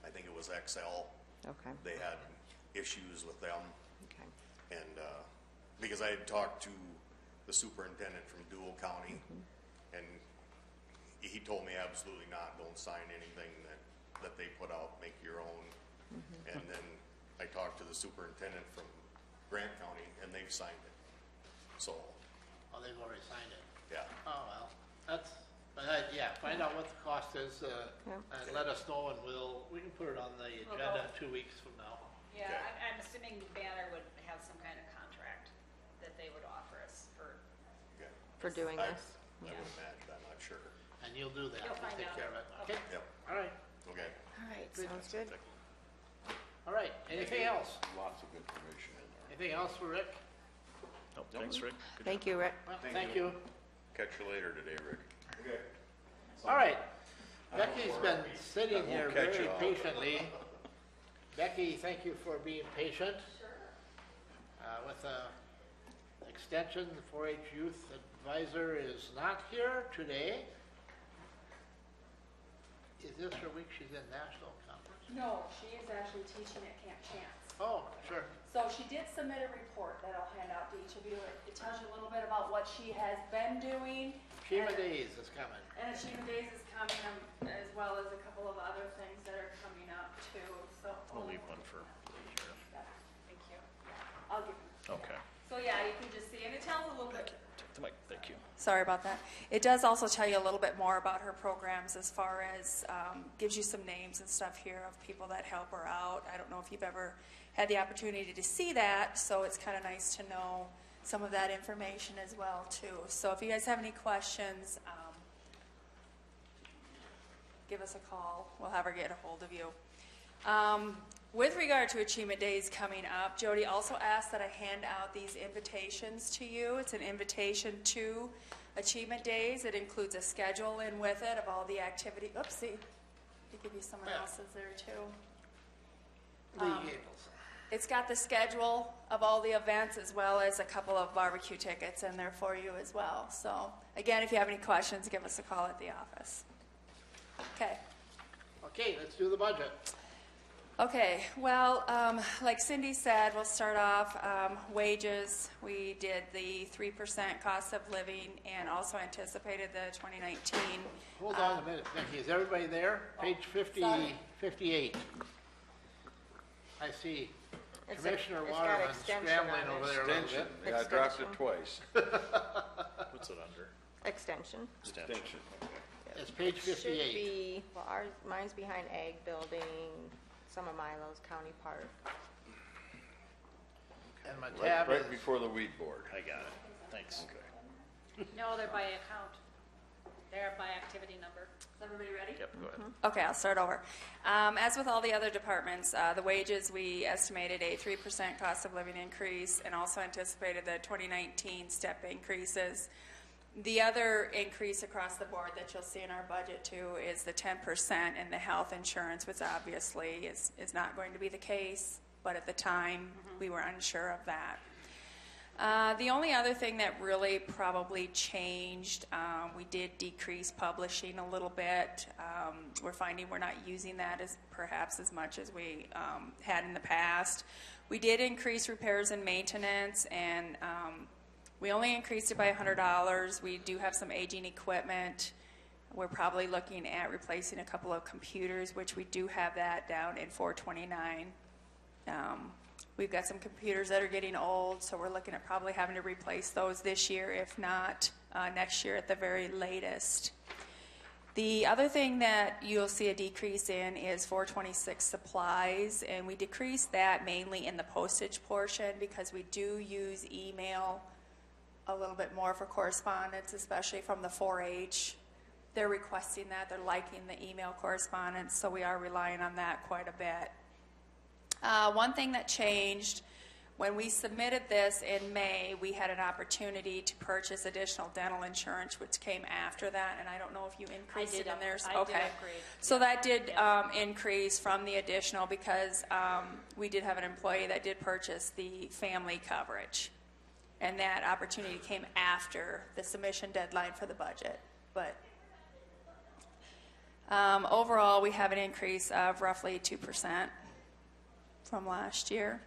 I think it was XL. Okay, They had issues with them. okay. And because I had talked to the superintendent from Dual County, and he told me absolutely not, don't sign anything that they put out, make your own. And then I talked to the superintendent from Grant County, and they've signed it. So, Oh, they've already signed it. yeah, Oh, well, yeah, find out what the cost is, and let us know, and we can put it on the We'll agenda go. 2 weeks from now. Yeah, Okay. I'm assuming Banner would have some kind of contract that they would offer us for, okay. For doing I this? would imagine, I'm not sure. And you'll do that, You'll we'll find take out. care of it, okay? Yep, All right, okay. All right, sounds good. all right, anything else? Lots of information in there. Anything else for Rick? Oh, thanks, Rick. Good Thank you, Rick. Well, Thank thank you. you. Catch you later today, Rick. Okay. All right, Becky's been sitting I here won't catch very you all. patiently. Becky, thank you for being patient. With extension, the 4-H Youth Advisor is not here today. Is this her week she's in national conference? No, she is actually teaching at Camp Chance. Oh, sure. So she did submit a report that I'll hand out to each of you. It tells you a little bit about what she has been doing. Shima and- Days is coming. And Achievement Days is coming, as well as a couple of other things that are coming up too, so. We'll leave one for here. Thank you. I'll give you. Okay. So yeah, you can just see, and it tells a little bit Take the mic, thank Thank you. Sorry about that. It does also tell you a little bit more about her programs as far as gives you some names and stuff here of people that help her out. I don't know if you've ever had the opportunity to see that, so it's kind of nice to know some of that information as well too. So if you guys have any questions, give us a call. We'll have her get a hold of you. With regard to Achievement Days coming up, Jody also asked that I hand out these invitations to you. It's an invitation to Achievement Days. It includes a schedule in with it of all the activity. Oopsie. I'll give you someone else's there too. Lee Gables. It's got the schedule of all the events as well as a couple of barbecue tickets in there for you as well. So again, if you have any questions, give us a call at the office. Okay. Okay, let's do the budget. Okay, well, like Cindy said, we'll start off wages. We did the 3% cost of living and also anticipated the 2019. Hold on a minute, Becky. Is everybody there? Page 50, sorry. 58. I see It's Commissioner got Waterman extension scrambling on it. over there a little Extension, bit. yeah, I dropped it twice. What's it under? Extension. Extension, okay. It's page Should 58. be, well, mine's behind Ag Building, some of Milo's County Park. And my Right, tab is, right before the weed board. I got it. Thanks. Okay. No, they're by account. They're by activity number. Is everybody ready? Yep, go ahead. Okay, I'll start over. As with all the other departments, the wages, we estimated a 3% cost of living increase and also anticipated the 2019 step increases. The other increase across the board that you'll see in our budget too is the 10% in the health insurance, which obviously is not going to be the case, but at the time we were unsure of that. The only other thing that really probably changed, we did decrease publishing a little bit. We're finding we're not using that as perhaps as much as we had in the past. We did increase repairs and maintenance, and we only increased it by $100. We do have some aging equipment. We're probably looking at replacing a couple of computers, which we do have that down in 429. We've got some computers that are getting old, so we're looking at probably having to replace those this year, if not next year at the very latest. The other thing that you'll see a decrease in is 426 supplies, and we decreased that mainly in the postage portion because we do use email a little bit more for correspondence, especially from the 4-H. They're requesting that. They're liking the email correspondence, so we are relying on that quite a bit. One thing that changed, when we submitted this in May, we had an opportunity to purchase additional dental insurance, which came after that, and I don't know if you increased it in there. I did upgrade. So that did increase from the additional because we did have an employee that did purchase the family coverage, and that opportunity came after the submission deadline for the budget. But overall, we have an increase of roughly 2% from last year.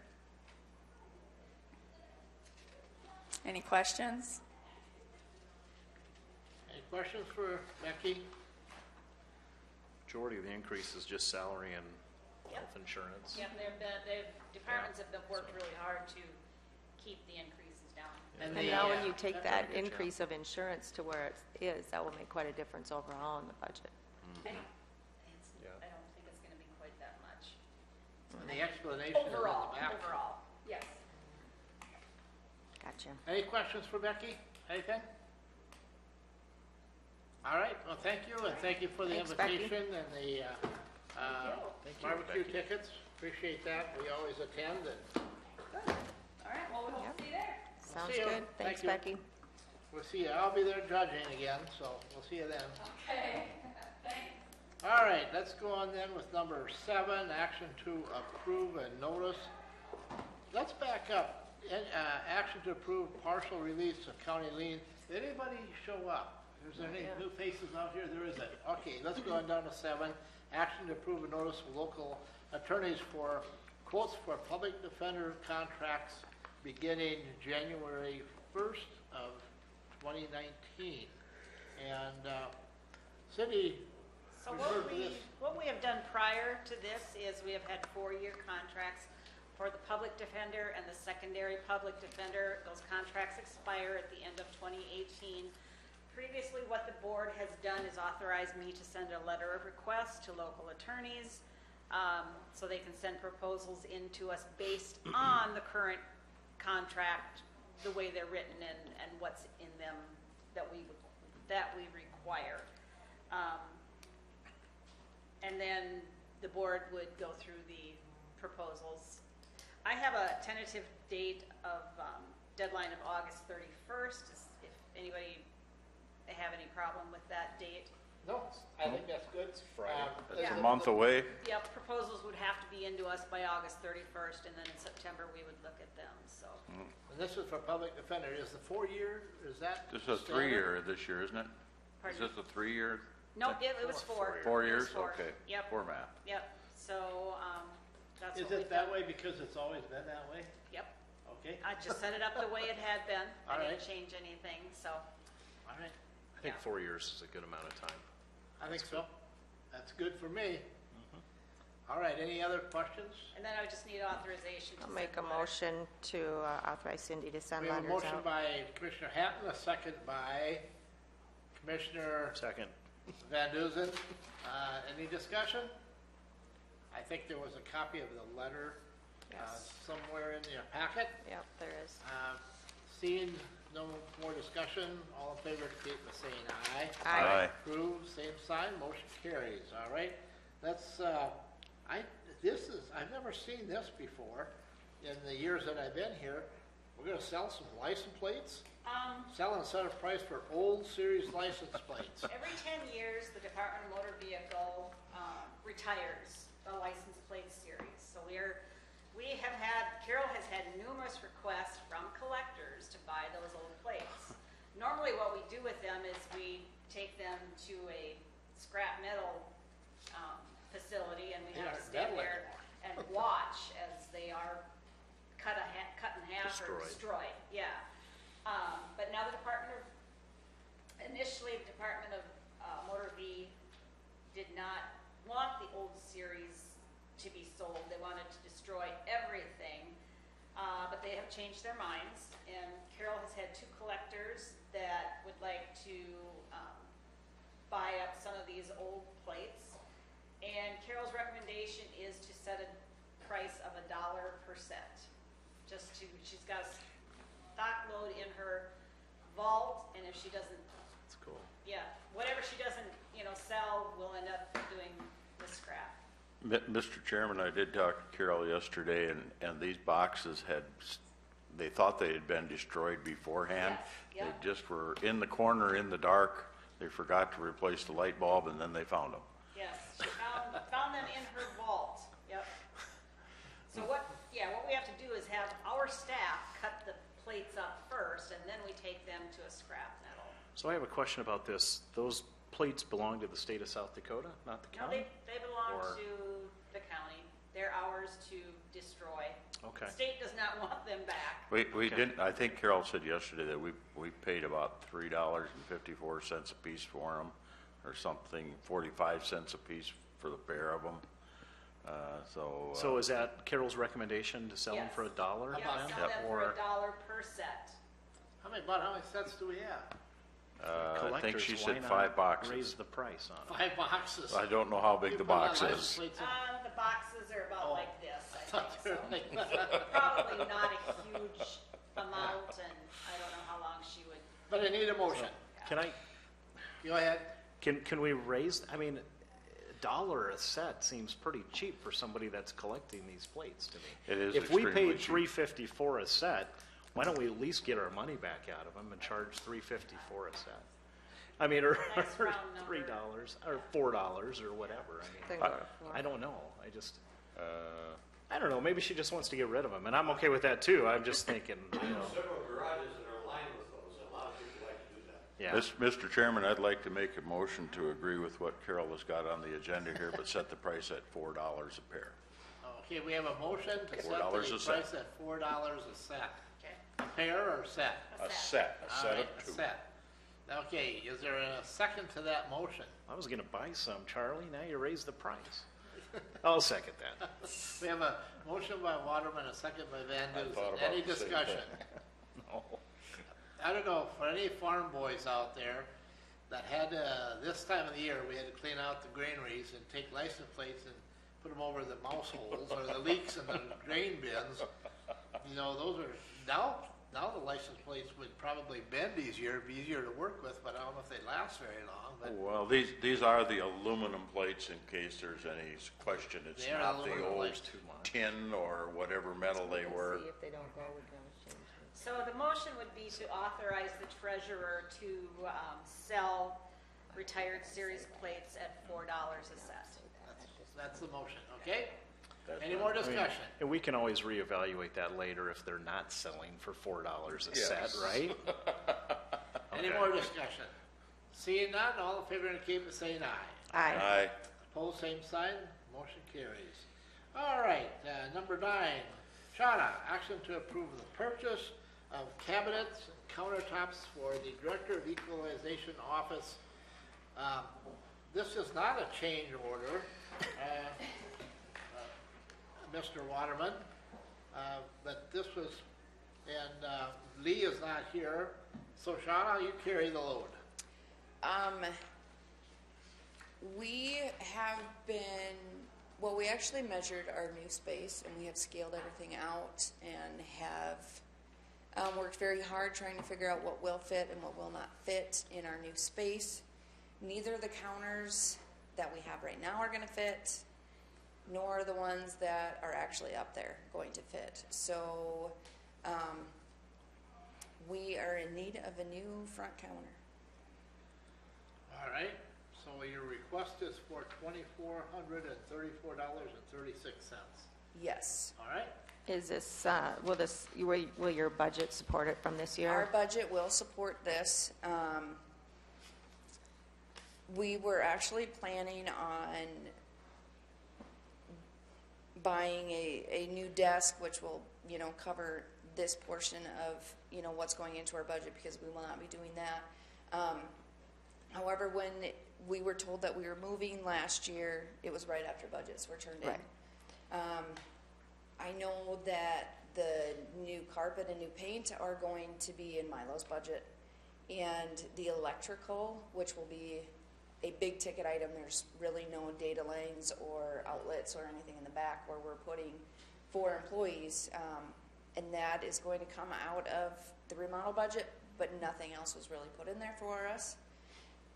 Any questions? any questions for Becky? Majority of the increase is just salary and health insurance. Yep, the departments have worked really hard to keep the increases down. And And the, now when you take that's a that good job. increase of insurance to where it is, that will make quite a difference overall in the budget. I don't think it's gonna be quite that much. And the explanation is on Overall, the back. yes. Gotcha. Any questions for Becky? Anything? All right, well, thank you, and thank you for the Thanks, Becky. invitation and the barbecue tickets. Appreciate that. We always attend, and Good. All right, well, we hope to see you there. Sounds See you. good. Thank Thanks, you. Becky. we'll see you. I'll be there judging again, so we'll see you then. Okay, thanks. All right, let's go on then with number 7, action to approve a notice. Let's back up. Action to approve partial release of county lien. Did anybody show up? Is there any new faces out here? There isn't. Okay, let's go on down to 7. Action to approve a notice of local attorneys for quotes for public defender contracts beginning January 1st of 2019. And Cindy So referred to this. what we have done prior to this is we have had 4-year contracts for the public defender and the secondary public defender. Those contracts expire at the end of 2018. Previously, what the board has done is authorize me to send a letter of request to local attorneys so they can send proposals in to us based on the current contract, the way they're written, and what's in them that we require. And then the board would go through the proposals. I have a tentative date of deadline of August 31st. If anybody have any problem with that date. No, I think that's good. It's That's Yeah. a month away. Yep, proposals would have to be into us by August 31st, and then in September we would look at them, so. And this is for public defender. Is the 4-year, is that? This is a standard? 3-year this year, isn't it? Is Pardon? this a 3-year? No, it was 4. 4 It was years? 4. Okay. Yep. Format. Yep, so, that's Is what we've it that done. way because it's always been that way? Yep, Okay, I just set it up the way it had been. I All didn't right. change anything, so. all right. I think 4 years is a good amount of time. I think so. That's good for me. All right, any other questions? And then I would just need authorization to I'll send make a letter. motion to authorize Cindy to send We have a letters motion out. by Commissioner Hatton, a second by Commissioner Second. Van Duzen. Any discussion? I think there was a copy of the letter Yes. somewhere in your packet. Yep, there is. Seeing no more discussion, all in favor indicate by saying aye. Aye. Approved, same sign, motion carries, all right? That's, I've never seen this before in the years that I've been here. We're gonna sell some license plates, selling a set of price for old series license plates. Every 10 years, the Department of Motor Vehicle retires the license plate series. So Carol has had numerous requests from collectors to buy those old plates. Normally what we do with them is we take them to a scrap metal facility, and we They have to aren't stand metal there and watch as they are cut in half or destroyed. Yeah. But now initially the Department of Motor V did not want the old series to be sold. They wanted to destroy everything, but they have changed their minds. And Carol has had 2 collectors that would like to buy up some of these old plates. And Carol's recommendation is to set a price of $1 per set. She's got a stock load in her vault, and if she doesn't, That's cool. yeah, whatever she doesn't, sell, we'll end up doing the scrap. Mr. Chairman, I did talk to Carol yesterday, and these boxes they thought they had been destroyed beforehand. Yes, yep. They just were in the corner in the dark. They forgot to replace the light bulb, and then they found them. Yes, she found them in her vault. Yep. So what we have to do is have our staff cut the plates up first, and then we take them to a scrap metal. So I have a question about this. Those plates belong to the state of South Dakota, not the No, county? they belong Or- to the county. They're ours to destroy. Okay. The state does not want them back. We didn't, I think Carol said yesterday that we paid about $3.54 a piece for them, or something, 45 cents a piece for the pair of them. So is that Carol's recommendation to sell them Yes. for $1 Yeah, then? sell them for Or $1 per set. How many sets do we have? I think collectors, she why said not 5 boxes. raise the price on it? 5 boxes. I don't know how big You the put a lot box of license is. plates in. The boxes are about like this, I thought they were think, like so. Probably not a huge amount, and I don't know how long she would. But I need a motion. Can I, Go ahead. can we raise, I mean, $1 a set seems pretty cheap for somebody that's collecting these plates to me. It is If we extremely paid cheap. $3.54 a set, why don't we at least get our money back out of them and charge $3.54 a set? I mean, or Nice round number. $3 or $4 or whatever. Then I go mean, to 4. I don't know. I don't know. Maybe she just wants to get rid of them, and I'm okay with that too. I'm just thinking, Several garages that are lined with those, and a lot of people like to do that. yeah. Mr. Chairman, I'd like to make a motion to agree with what Carol has got on the agenda here, but set the price at $4 a pair. Okay, we have a motion to set $4 the a set. price at $4 a set. Okay. A pair or set? A set All right, of a 2. set. Okay, is there a second to that motion? I was going to buy some, Charlie. Now you raise the price. I'll second that. We have a motion by Waterman, a second by Van I thought Dusen. about Any the same discussion? No. I don't know, for any farm boys out there that had, this time of the year, we had to clean out the granaries and take license plates and put them over the mouse holes or the leaks in the grain bins. You know, those are, now the license plates would probably bend easier, be easier to work with, but I don't know if they last very long, but Well, these are the aluminum plates in case there's any question. It's They are not the aluminum old plates. tin or whatever metal they were. See if they don't go, we can always change it. So the motion would be to authorize the treasurer to sell retired series plates at $4 a set. that's the motion, okay? That's Any not- more I mean, discussion? and we can always reevaluate that later if they're not selling for $4 a set, Yes. right? Any Okay. more discussion? Seeing none, all in favor indicate by saying aye. Aye. Opposed, same sign, motion carries. All right, number 9, Shauna, action to approve the purchase of cabinets and countertops for the Director of Equalization Office. This is not a change order, Mr. Waterman, but this was, and Lee is not here, so Shauna, you carry the load. We have been, well, we actually measured our new space and we have scaled everything out and have worked very hard trying to figure out what will fit and what will not fit in our new space. Neither of the counters that we have right now are going to fit, nor the ones that are actually up there going to fit. So we are in need of a new front counter. All right, so your request is for $2,434.36. Yes. All right, Is this, will your budget support it from this year? Our budget will support this. We were actually planning on buying a new desk, which will, cover this portion of, what's going into our budget, because we will not be doing that. However, when we were told that we were moving last year, it was right after budgets were turned in. Right. I know that the new carpet and new paint are going to be in Milo's budget, and the electrical, which will be a big ticket item. There's really no data lanes or outlets or anything in the back where we're putting 4 employees, and that is going to come out of the remodel budget, but nothing else was really put in there for us.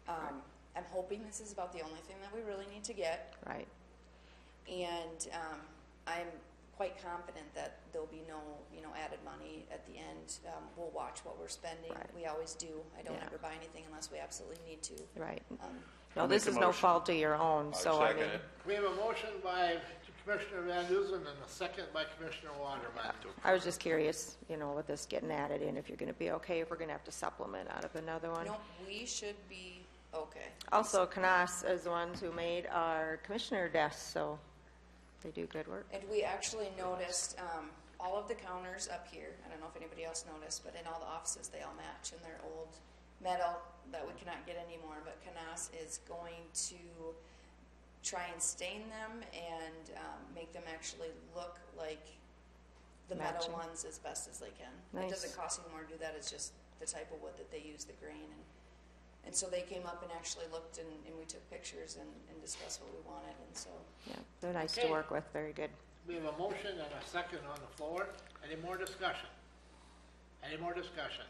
I'm hoping this is about the only thing that we really need to get. Right. And I'm quite confident that there'll be no, added money at the end. We'll watch what we're spending. Right. We always do. I don't Yeah. ever buy anything unless we absolutely need to. Right. I'll No, this make a is no motion. fault of your own, so I second mean, it. we have a motion by Commissioner Van Dusen and a second by Commissioner Waterman. I was just curious, with this getting added in, if you're going to be okay, if we're going to have to supplement out of another one. No, we should be okay. Also, Canas is the ones who made our commissioner desks, so they do good work. And we actually noticed all of the counters up here. I don't know if anybody else noticed, but in all the offices, they all match, and they're old metal that we cannot get anymore. But Canas is going to try and stain them and make them actually look like the metal Matching. ones as best as they can. It Nice. doesn't cost any more to do that. It's just the type of wood that they use, the grain. And so they came up and actually looked, and we took pictures and discussed what we wanted. And so Yeah, they're nice to Okay. work with, very good. We have a motion and a second on the floor. Any more discussion? Any more discussion?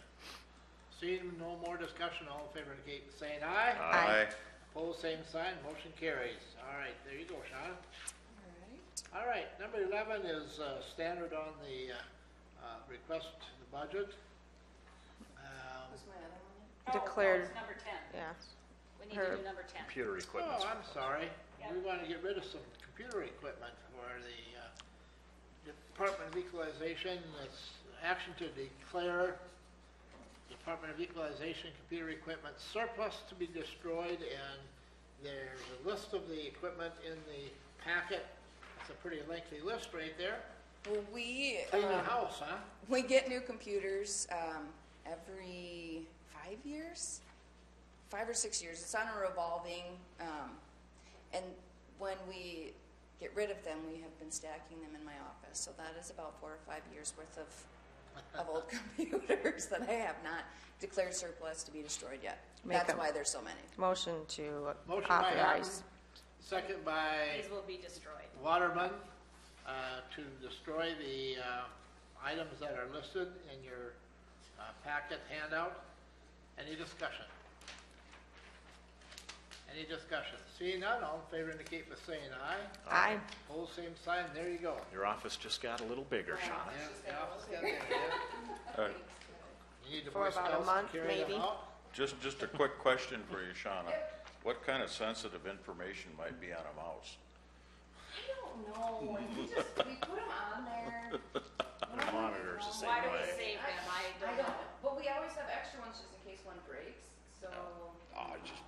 Seeing no more discussion, all in favor indicate by saying aye. Aye. Opposed, same sign, motion carries. All right, there you go, Sean. all right. All right, number 11 is standard on the request to the budget. Who's my other one? Declared- It's number 10. Yeah. We need to do number 10. Computer equipment. Oh, I'm sorry. Yep. We want to get rid of some computer equipment for the Department of Equalization. It's action to declare Department of Equalization computer equipment surplus to be destroyed, and there's a list of the equipment in the packet. It's a pretty lengthy list right there. Well, we Clean your house, huh? we get new computers every 5 years, 5 or 6 years. It's on a revolving, and when we get rid of them, we have been stacking them in my office. So that is about 4 or 5 years worth of old computers that I have not declared surplus to be destroyed yet. That's why there's so many. Motion to Motion by Hatton, authorize. second by These will be destroyed. Waterman, to destroy the items that are listed in your packet handout. Any discussion? Any discussion? Seeing none, all in favor indicate by saying aye. Aye. Hold same sign, there you go. Your office just got a little bigger, Shauna. Yeah, yeah, yeah. You need the For Boy about a Scouts to month, carry them maybe. out? Just a quick question for you, Shauna. What kind of sensitive information might be on a mouse? I don't know. We put them on there. The monitor's the same Why do we way. save them? I I don't don't, know. but we always have extra ones just in case one breaks, so. Just,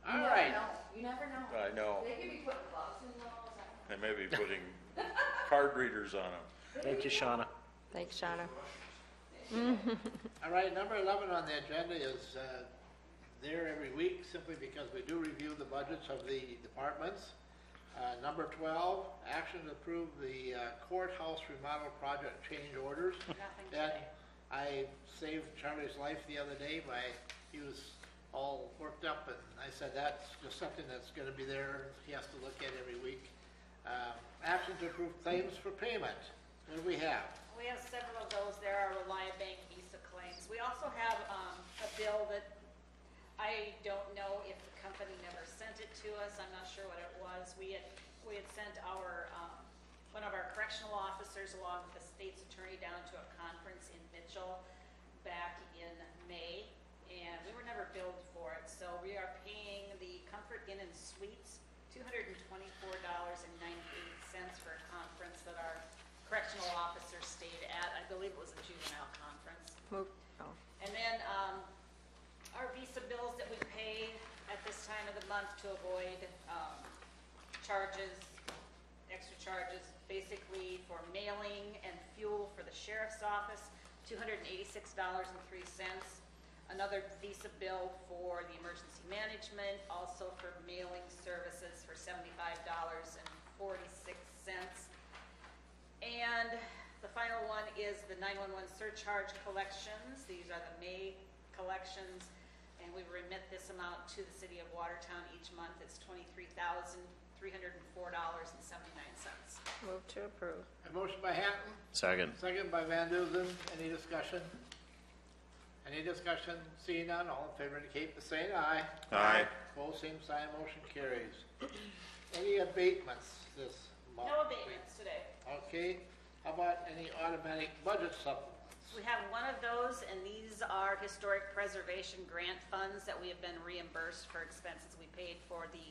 All You right. never know. You never know. I know. They could be putting gloves in those. They may be putting card readers on them. Thank you, Shauna. Thanks, Shauna. All right, number 11 on the agenda is there every week simply because we do review the budgets of the departments. Number 12, action to approve the courthouse remodel project change orders. Nothing And today. I saved Charlie's life the other day he was all worked up, and I said that's just something that's going to be there. He has to look at every week. Action to approve claims for payment. What do we have? We have several of those. There are Reliant Bank Visa claims. We also have a bill that I don't know if the company never sent it to us. I'm not sure what it was. We had sent our one of our correctional officers along with the state's attorney down to a conference in Mitchell back in May, and we were never billed for it. So we are paying the Comfort Inn and Suites $224.98 for a conference that our correctional officers stayed at. I believe it was a juvenile conference. Move. Oh. And then our Visa bills that we pay at this time of the month to avoid charges, extra charges, basically for mailing and fuel for the sheriff's office, $286.03. Another Visa bill for the emergency management, also for mailing services for $75.46. And the final one is the 911 surcharge collections. These are the May collections, and we remit this amount to the city of Watertown each month. It's $23,304.79. Move to approve. A motion by Hatton, Second. second by Van Duzen. Any discussion? Any discussion? Seeing none, all in favor indicate by saying aye. Aye. Opposed, same sign, motion carries. Any abatements this month? No abatements today. Okay, how about any automatic budget supplements? We have one of those, and these are historic preservation grant funds that we have been reimbursed for expenses we paid for the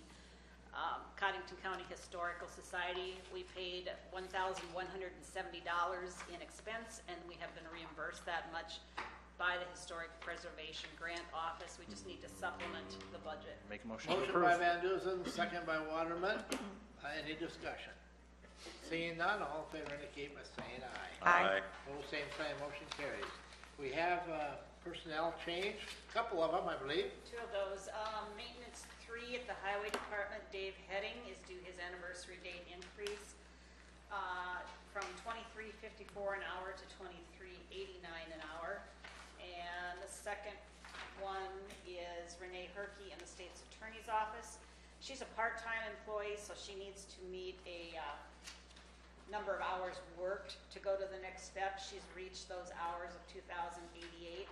Cottington County Historical Society. We paid $1,170 in expense, and we have been reimbursed that much by the Historic Preservation Grant Office. We just need to supplement the budget. Make a motion to Motion approve. by Van Duzen, second by Waterman. Any discussion? Seeing none, all in favor indicate by saying aye. Aye. Opposed, same sign, motion carries. We have personnel change, a couple of them, I believe. Two of those. Maintenance 3 at the Highway Department, Dave Heading is due his anniversary date increase from $23.54 an hour to $23.89 an hour. And the second one is Renee Herkey in the state's attorney's office. She's a part-time employee, so she needs to meet a number of hours worked to go to the next step. She's reached those hours of 2,088.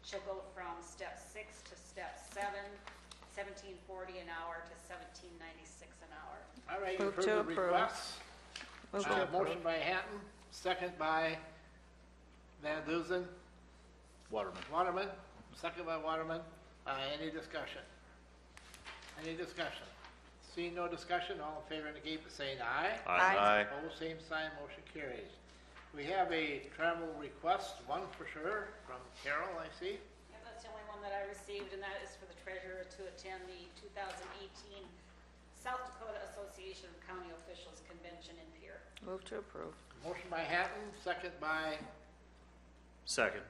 She'll go from step 6 to step 7, $17.40 an hour to $17.96 an hour. All right, you've Move heard to the approve. requests. Move to approve. Motion by Hatton, second by Van Duzen. Waterman. Waterman, second by Waterman. Any discussion? Any discussion? Seeing no discussion, all in favor indicate by saying aye. Aye. Opposed, same sign, motion carries. We have a travel request, one for sure, from Carol, I see. Yeah, that's the only one that I received, and that is for the treasurer to attend the 2018 South Dakota Association of County Officials Convention in Pierre. Move to approve. Motion by Hatton, second by Second.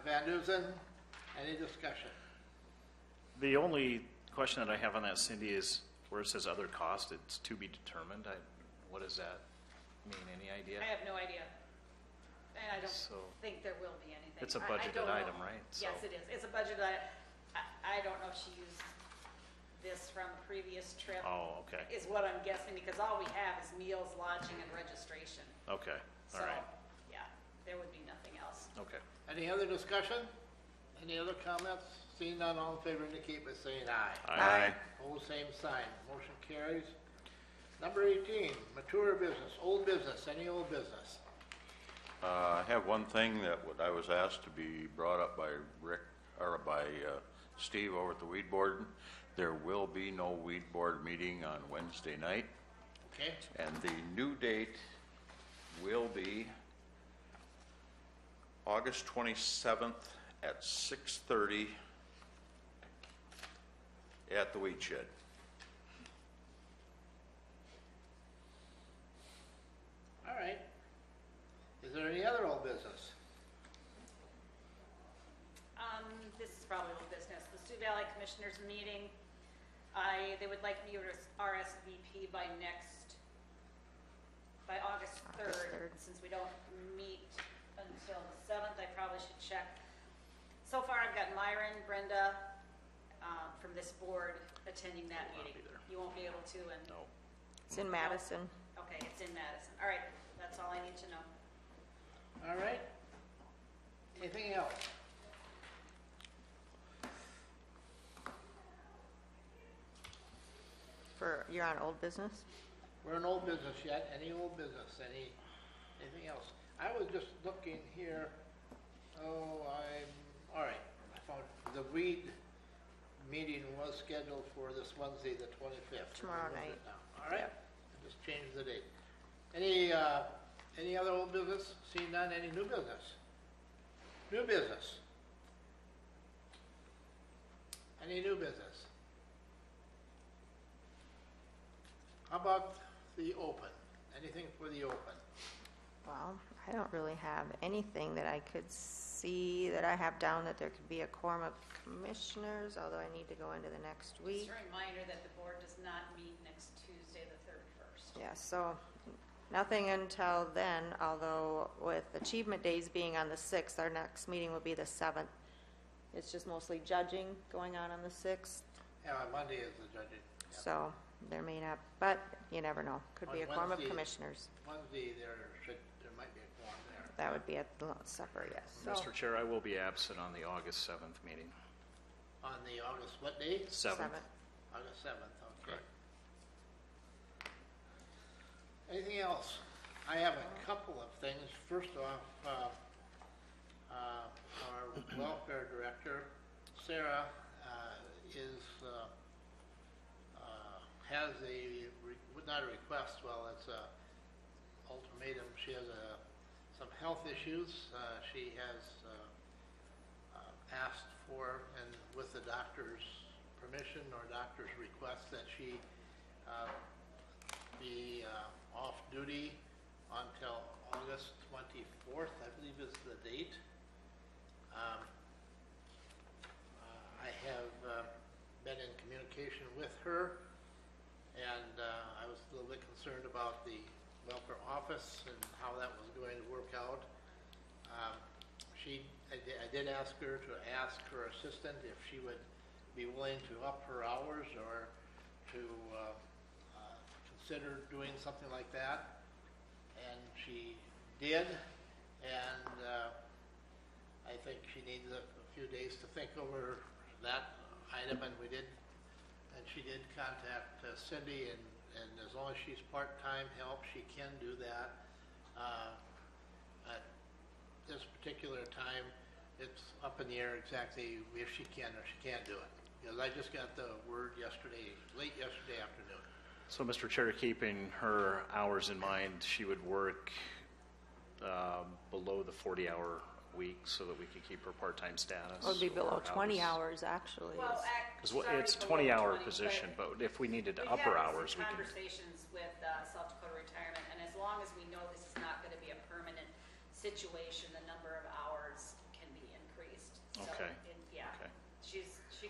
Van Duzen. Any discussion? The only question that I have on that, Cindy, is where it says other cost, it's to be determined. What does that mean? Any idea? I have no idea. And I don't So- think there will be anything. It's a I budgeted don't know. item, right? Yes, So- it is. It's a budget item. I don't know if she used this from a previous trip. Oh, okay. Is what I'm guessing, because all we have is meals, lodging, and registration. Okay, all So, right, yeah, there would be nothing else. okay. Any other discussion? Any other comments? Seeing none, all in favor indicate by saying aye. Aye. Opposed, same sign. Motion carries. Number 18, mature business, old business, any old business? I have one thing that I was asked to be brought up by Rick, or by Steve over at the weed board. There will be no weed board meeting on Wednesday night, Okay, and the new date will be August 27th at 6:30 at the weed shed. all right. Is there any other old business? This is probably old business. The Sioux Valley Commissioners meeting, they would like me to RSVP by August 3rd. Since we don't meet until the 7th, I probably should check. So far, I've got Myron, Brenda, from this board attending that Will not meeting. be there. You won't be able to, and, No. It's in Madison. okay, it's in Madison. All right, that's all I need to know. All right. Anything else? You're on old business? We're in old business yet. Any old business? Anything else? I was just looking here. All right. I found the weed meeting was scheduled for this Wednesday, the 25th. Tomorrow We'll move night. it now. All right. I just changed the date. Any other old business? Seeing none, any new business? New business? Any new business? How about the open? Anything for the open? Well, I don't really have anything that I could see that I have down that there could be a quorum of commissioners, although I need to go into the next week. Just a reminder that the board does not meet next Tuesday, the 31st. Yeah, so nothing until then, although with Achievement Days being on the 6th, our next meeting will be the 7th. It's just mostly judging going on the 6th, Yeah, Monday is the judging. Yeah. so there may not, but you never know. Could be On a quorum of Wednesday- commissioners. Wednesday, there might be a quorum there. That would be at the supper, yes. So, Mr. Chair, I will be absent on the August 7th meeting. On the August, what day? 7th. August 7th, okay. Correct. Anything else? I have a couple of things. First off, our welfare director, Sarah, has not a request, well, it's a ultimatum. She has some health issues. She has asked for, and with the doctor's permission or doctor's request, that she be off duty until August 24th, I believe is the date. I have been in communication with her, and I was a little bit concerned about the welfare office and how that was going to work out. I did ask her to ask her assistant if she would be willing to up her hours or to consider doing something like that, and she did, and I think she needs a few days to think over that item, and she did contact Cindy, and as long as she's part-time help, she can do that. At this particular time, it's up in the air exactly if she can or she can't do it, because I just got the word late yesterday afternoon. So, Mr. Chair, keeping her hours in mind, she would work below the 40-hour week so that we could keep her part-time status. it would be below or 20 hours, actually. Well, Because sorry, it's below 20-hour 20, position, but if we needed to we've up had her some hours, we can. conversations with South Dakota Retirement, and as long as we know this is not going to be a permanent situation, the number of hours can be increased. So, Okay. Yeah, Okay. she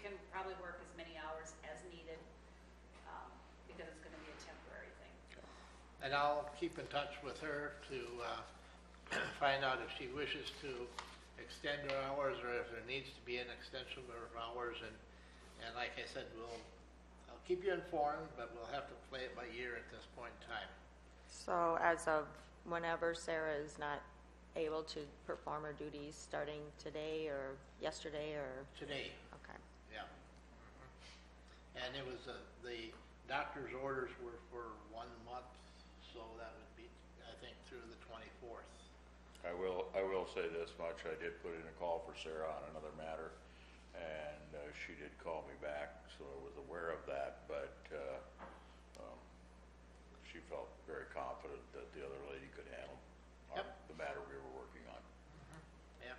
can probably work as many hours as needed. And I'll keep in touch with her to find out if she wishes to extend her hours or if there needs to be an extension of her hours. And like I said, I'll keep you informed, but we'll have to play it by ear at this point in time. So as of whenever Sarah is not able to perform her duties, starting today or yesterday or? Today, Okay. yeah. And it was, the doctor's orders were for 1 month, so that would be, I think, through the 24th. I will say this much, I did put in a call for Sarah on another matter, and she did call me back, so I was aware of that, but she felt very confident that the other lady could handle the matter we were working on. Yeah.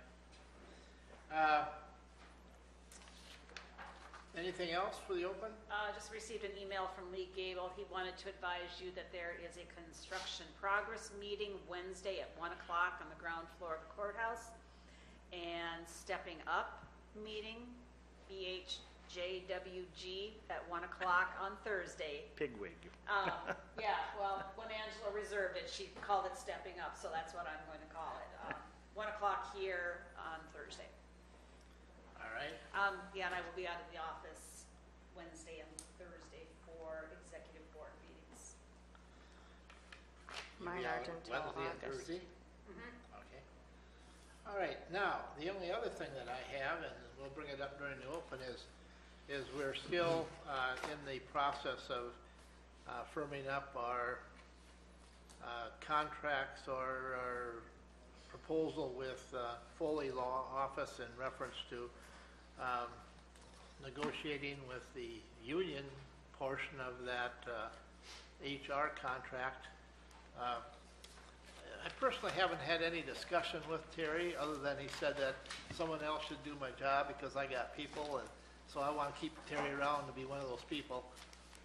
Anything else for the open? Just received an email from Lee Gable. He wanted to advise you that there is a construction progress meeting Wednesday at 1 o'clock on the ground floor of the courthouse. And stepping up meeting, BHJWG, at 1 o'clock on Thursday. Pigwig. Yeah, well, when Angela reserved it, she called it stepping up, so that's what I'm going to call it. 1 o'clock here on Thursday. All right. Yeah, and I will be out of the office Wednesday and Thursday for executive board meetings. Mine aren't until Wednesday and August. Thursday? Okay. All right, now, the only other thing that I have, and we'll bring it up during the open, is we're still in the process of firming up our contracts or our proposal with Foley Law Office in reference to negotiating with the union portion of that HR contract. I personally haven't had any discussion with Terry, other than he said that someone else should do my job because I got people, and so I want to keep Terry around to be one of those people.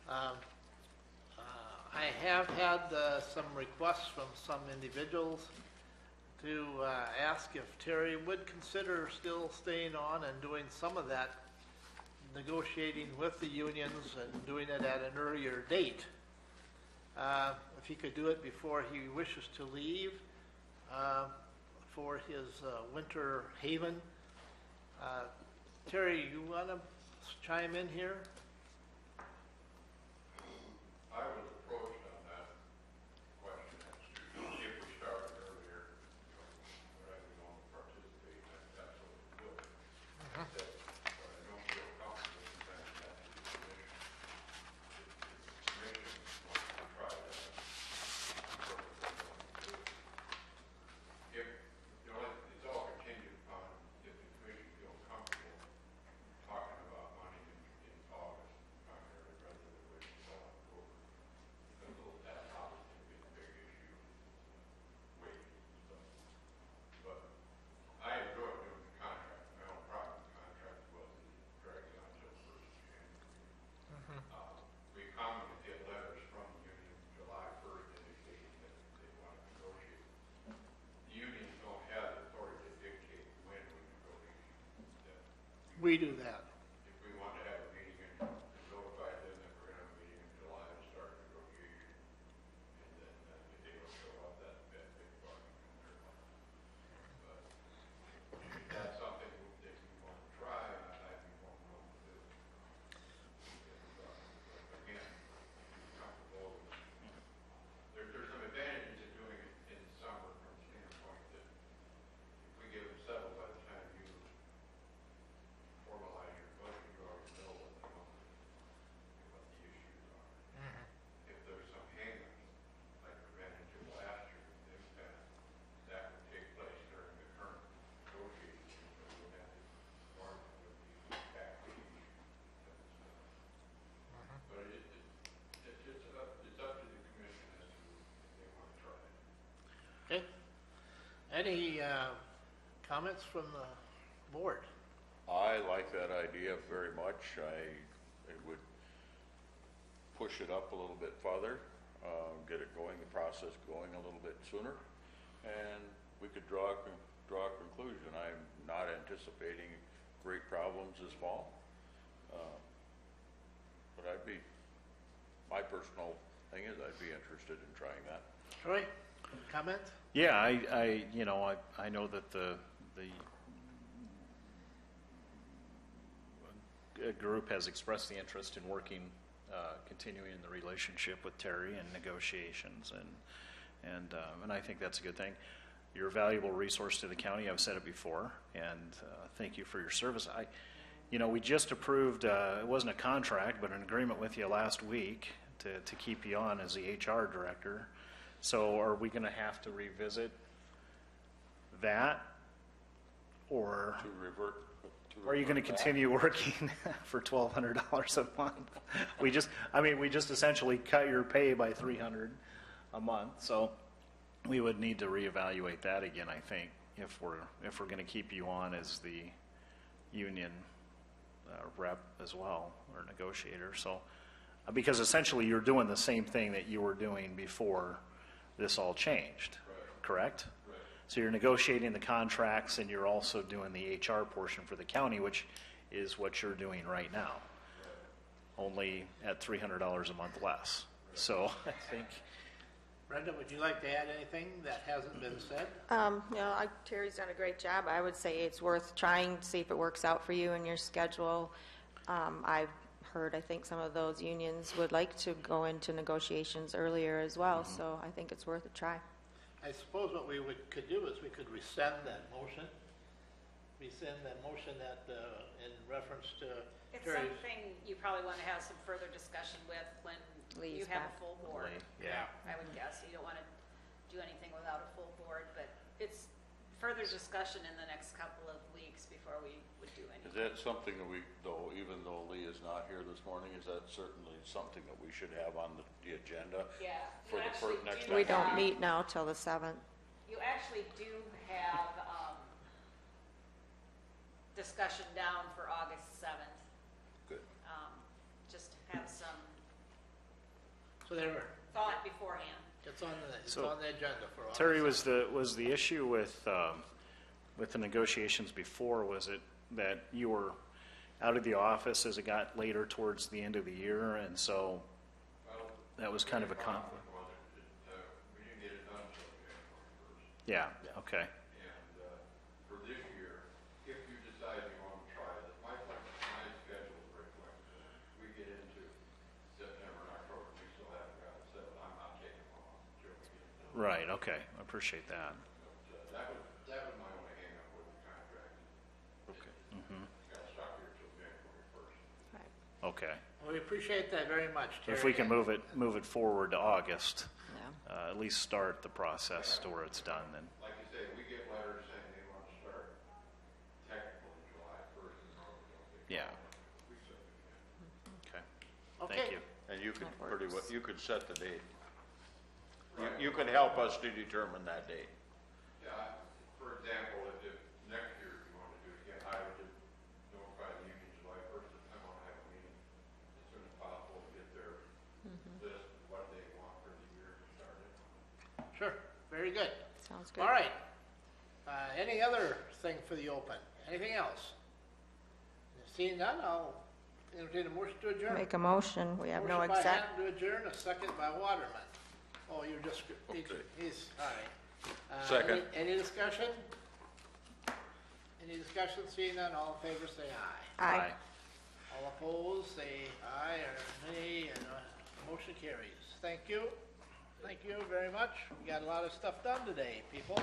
I have had some requests from some individuals to ask if Terry would consider still staying on and doing some of that negotiating with the unions and doing it at an earlier date. If he could do it before he wishes to leave for his winter haven. Terry, you want to chime in here? I was approached on that question as to if we started earlier, would I be willing to participate? I absolutely would. But I don't feel comfortable presenting that to the commission. The commission wants to try that. If, it's all contingent upon if the commission feels comfortable talking about money in August, primarily, rather than waiting until October. Because that obviously be a big issue, waiting and stuff. But I enjoy doing the contract. My own problem with the contract was it drags on until the 1st of January. We commonly get letters from the union July 1st indicating that they want to negotiate. The unions don't have the authority to dictate when we negotiate. We do that. If we want to have a meeting and notify them that we're going to have a meeting in July to start negotiation, and then if they don't show up, that's a big bargain from their part. But if that's something that you want to try, I'd be more than willing to do. But again, if you're comfortable, there's some advantages to doing it in the summer from the standpoint that if we get them settled by the time you formalize your budget, you already know what the numbers and what the issues are. If there's some hang-ups, like we ran into last year with impact, that would take place during the current negotiations, so we would have to warn them with the back issue. But it's up to the commission as to if they want to try it. Okay. Any comments from the board? I like that idea very much. It would push it up a little bit farther, get it going, the process going a little bit sooner, and we could draw a conclusion. I'm not anticipating great problems this fall, but my personal thing is, I'd be interested in trying that. Troy, comment? Yeah, I know that the group has expressed the interest in working, continuing the relationship with Terry and negotiations, and I think that's a good thing. You're a valuable resource to the county. I've said it before, and thank you for your service. We just approved, it wasn't a contract, but an agreement with you last week to keep you on as the HR director. So are we going to have to revisit that, or To revert. are you going to continue working for $1,200 a month? We just essentially cut your pay by $300 a month. So we would need to reevaluate that again, I think, if we're going to keep you on as the union rep as well, or negotiator. So because essentially you're doing the same thing that you were doing before this all changed, correct? Right. So you're negotiating the contracts, and you're also doing the HR portion for the county, which is what you're doing right now, only at $300 a month less. So I think. Brenda, would you like to add anything that hasn't been said? Terry's done a great job. I would say it's worth trying to see if it works out for you and your schedule. I've heard, I think some of those unions would like to go into negotiations earlier as well, so I think it's worth a try. I suppose what we could do is we could rescind that motion. That in reference to It's Terry's. something you probably want to have some further discussion with when you Lee's have a back. full board. Yeah. I would guess. You don't want to do anything without a full board, but it's further discussion in the next couple of weeks before we would do anything. Is that something that even though Lee is not here this morning, is that certainly something that we should have on the agenda? Yeah. For the next We don't meet now till the 7th. You actually do have discussion down for August 7th. Good. Just have some So there, thought beforehand. it's on So, the agenda for August. Terry, was the issue with the negotiations before, was it that you were out of the office as it got later towards the end of the year, and so that was kind of a conflict? We didn't get it done until January 1st. Yeah, okay. And for this year, if you decide you want to try it, my schedule is very flexible. We get into September and October, we still haven't got it set. I'm not taking them off until we get it done. Right, okay. I appreciate that. But, that was my only hang up with the contract. Okay. Got stuck here till January 1st. Okay. Well, we appreciate that very much, Terry. If we can move it forward to August, Yeah. at least start the process to where it's done, then. Like you say, we get letters saying they want to start technically July 1st and normally don't get. Yeah. We certainly can. Okay. Okay. Thank you. And you could That pretty well, works. you could set the date. You could help us to determine that date. Yeah, for example, if next year you want to do it again, I would just notify the union July 1st that I want to have a meeting as soon as possible to get their list of what they want for the year to start it. Sure, very good. Sounds good. All right. Any other thing for the open? Anything else? Seeing none, I'll entertain a motion to adjourn. Make a motion. We have no Motion by exec. Hatton to adjourn, a second by Waterman. Oh, you're just, he's, all right. Second. Any discussion? Any discussion? Seeing none, all in favor, say aye. Aye. All opposed, say aye or nay, and motion carries. Thank you. Thank you very much. We got a lot of stuff done today, people.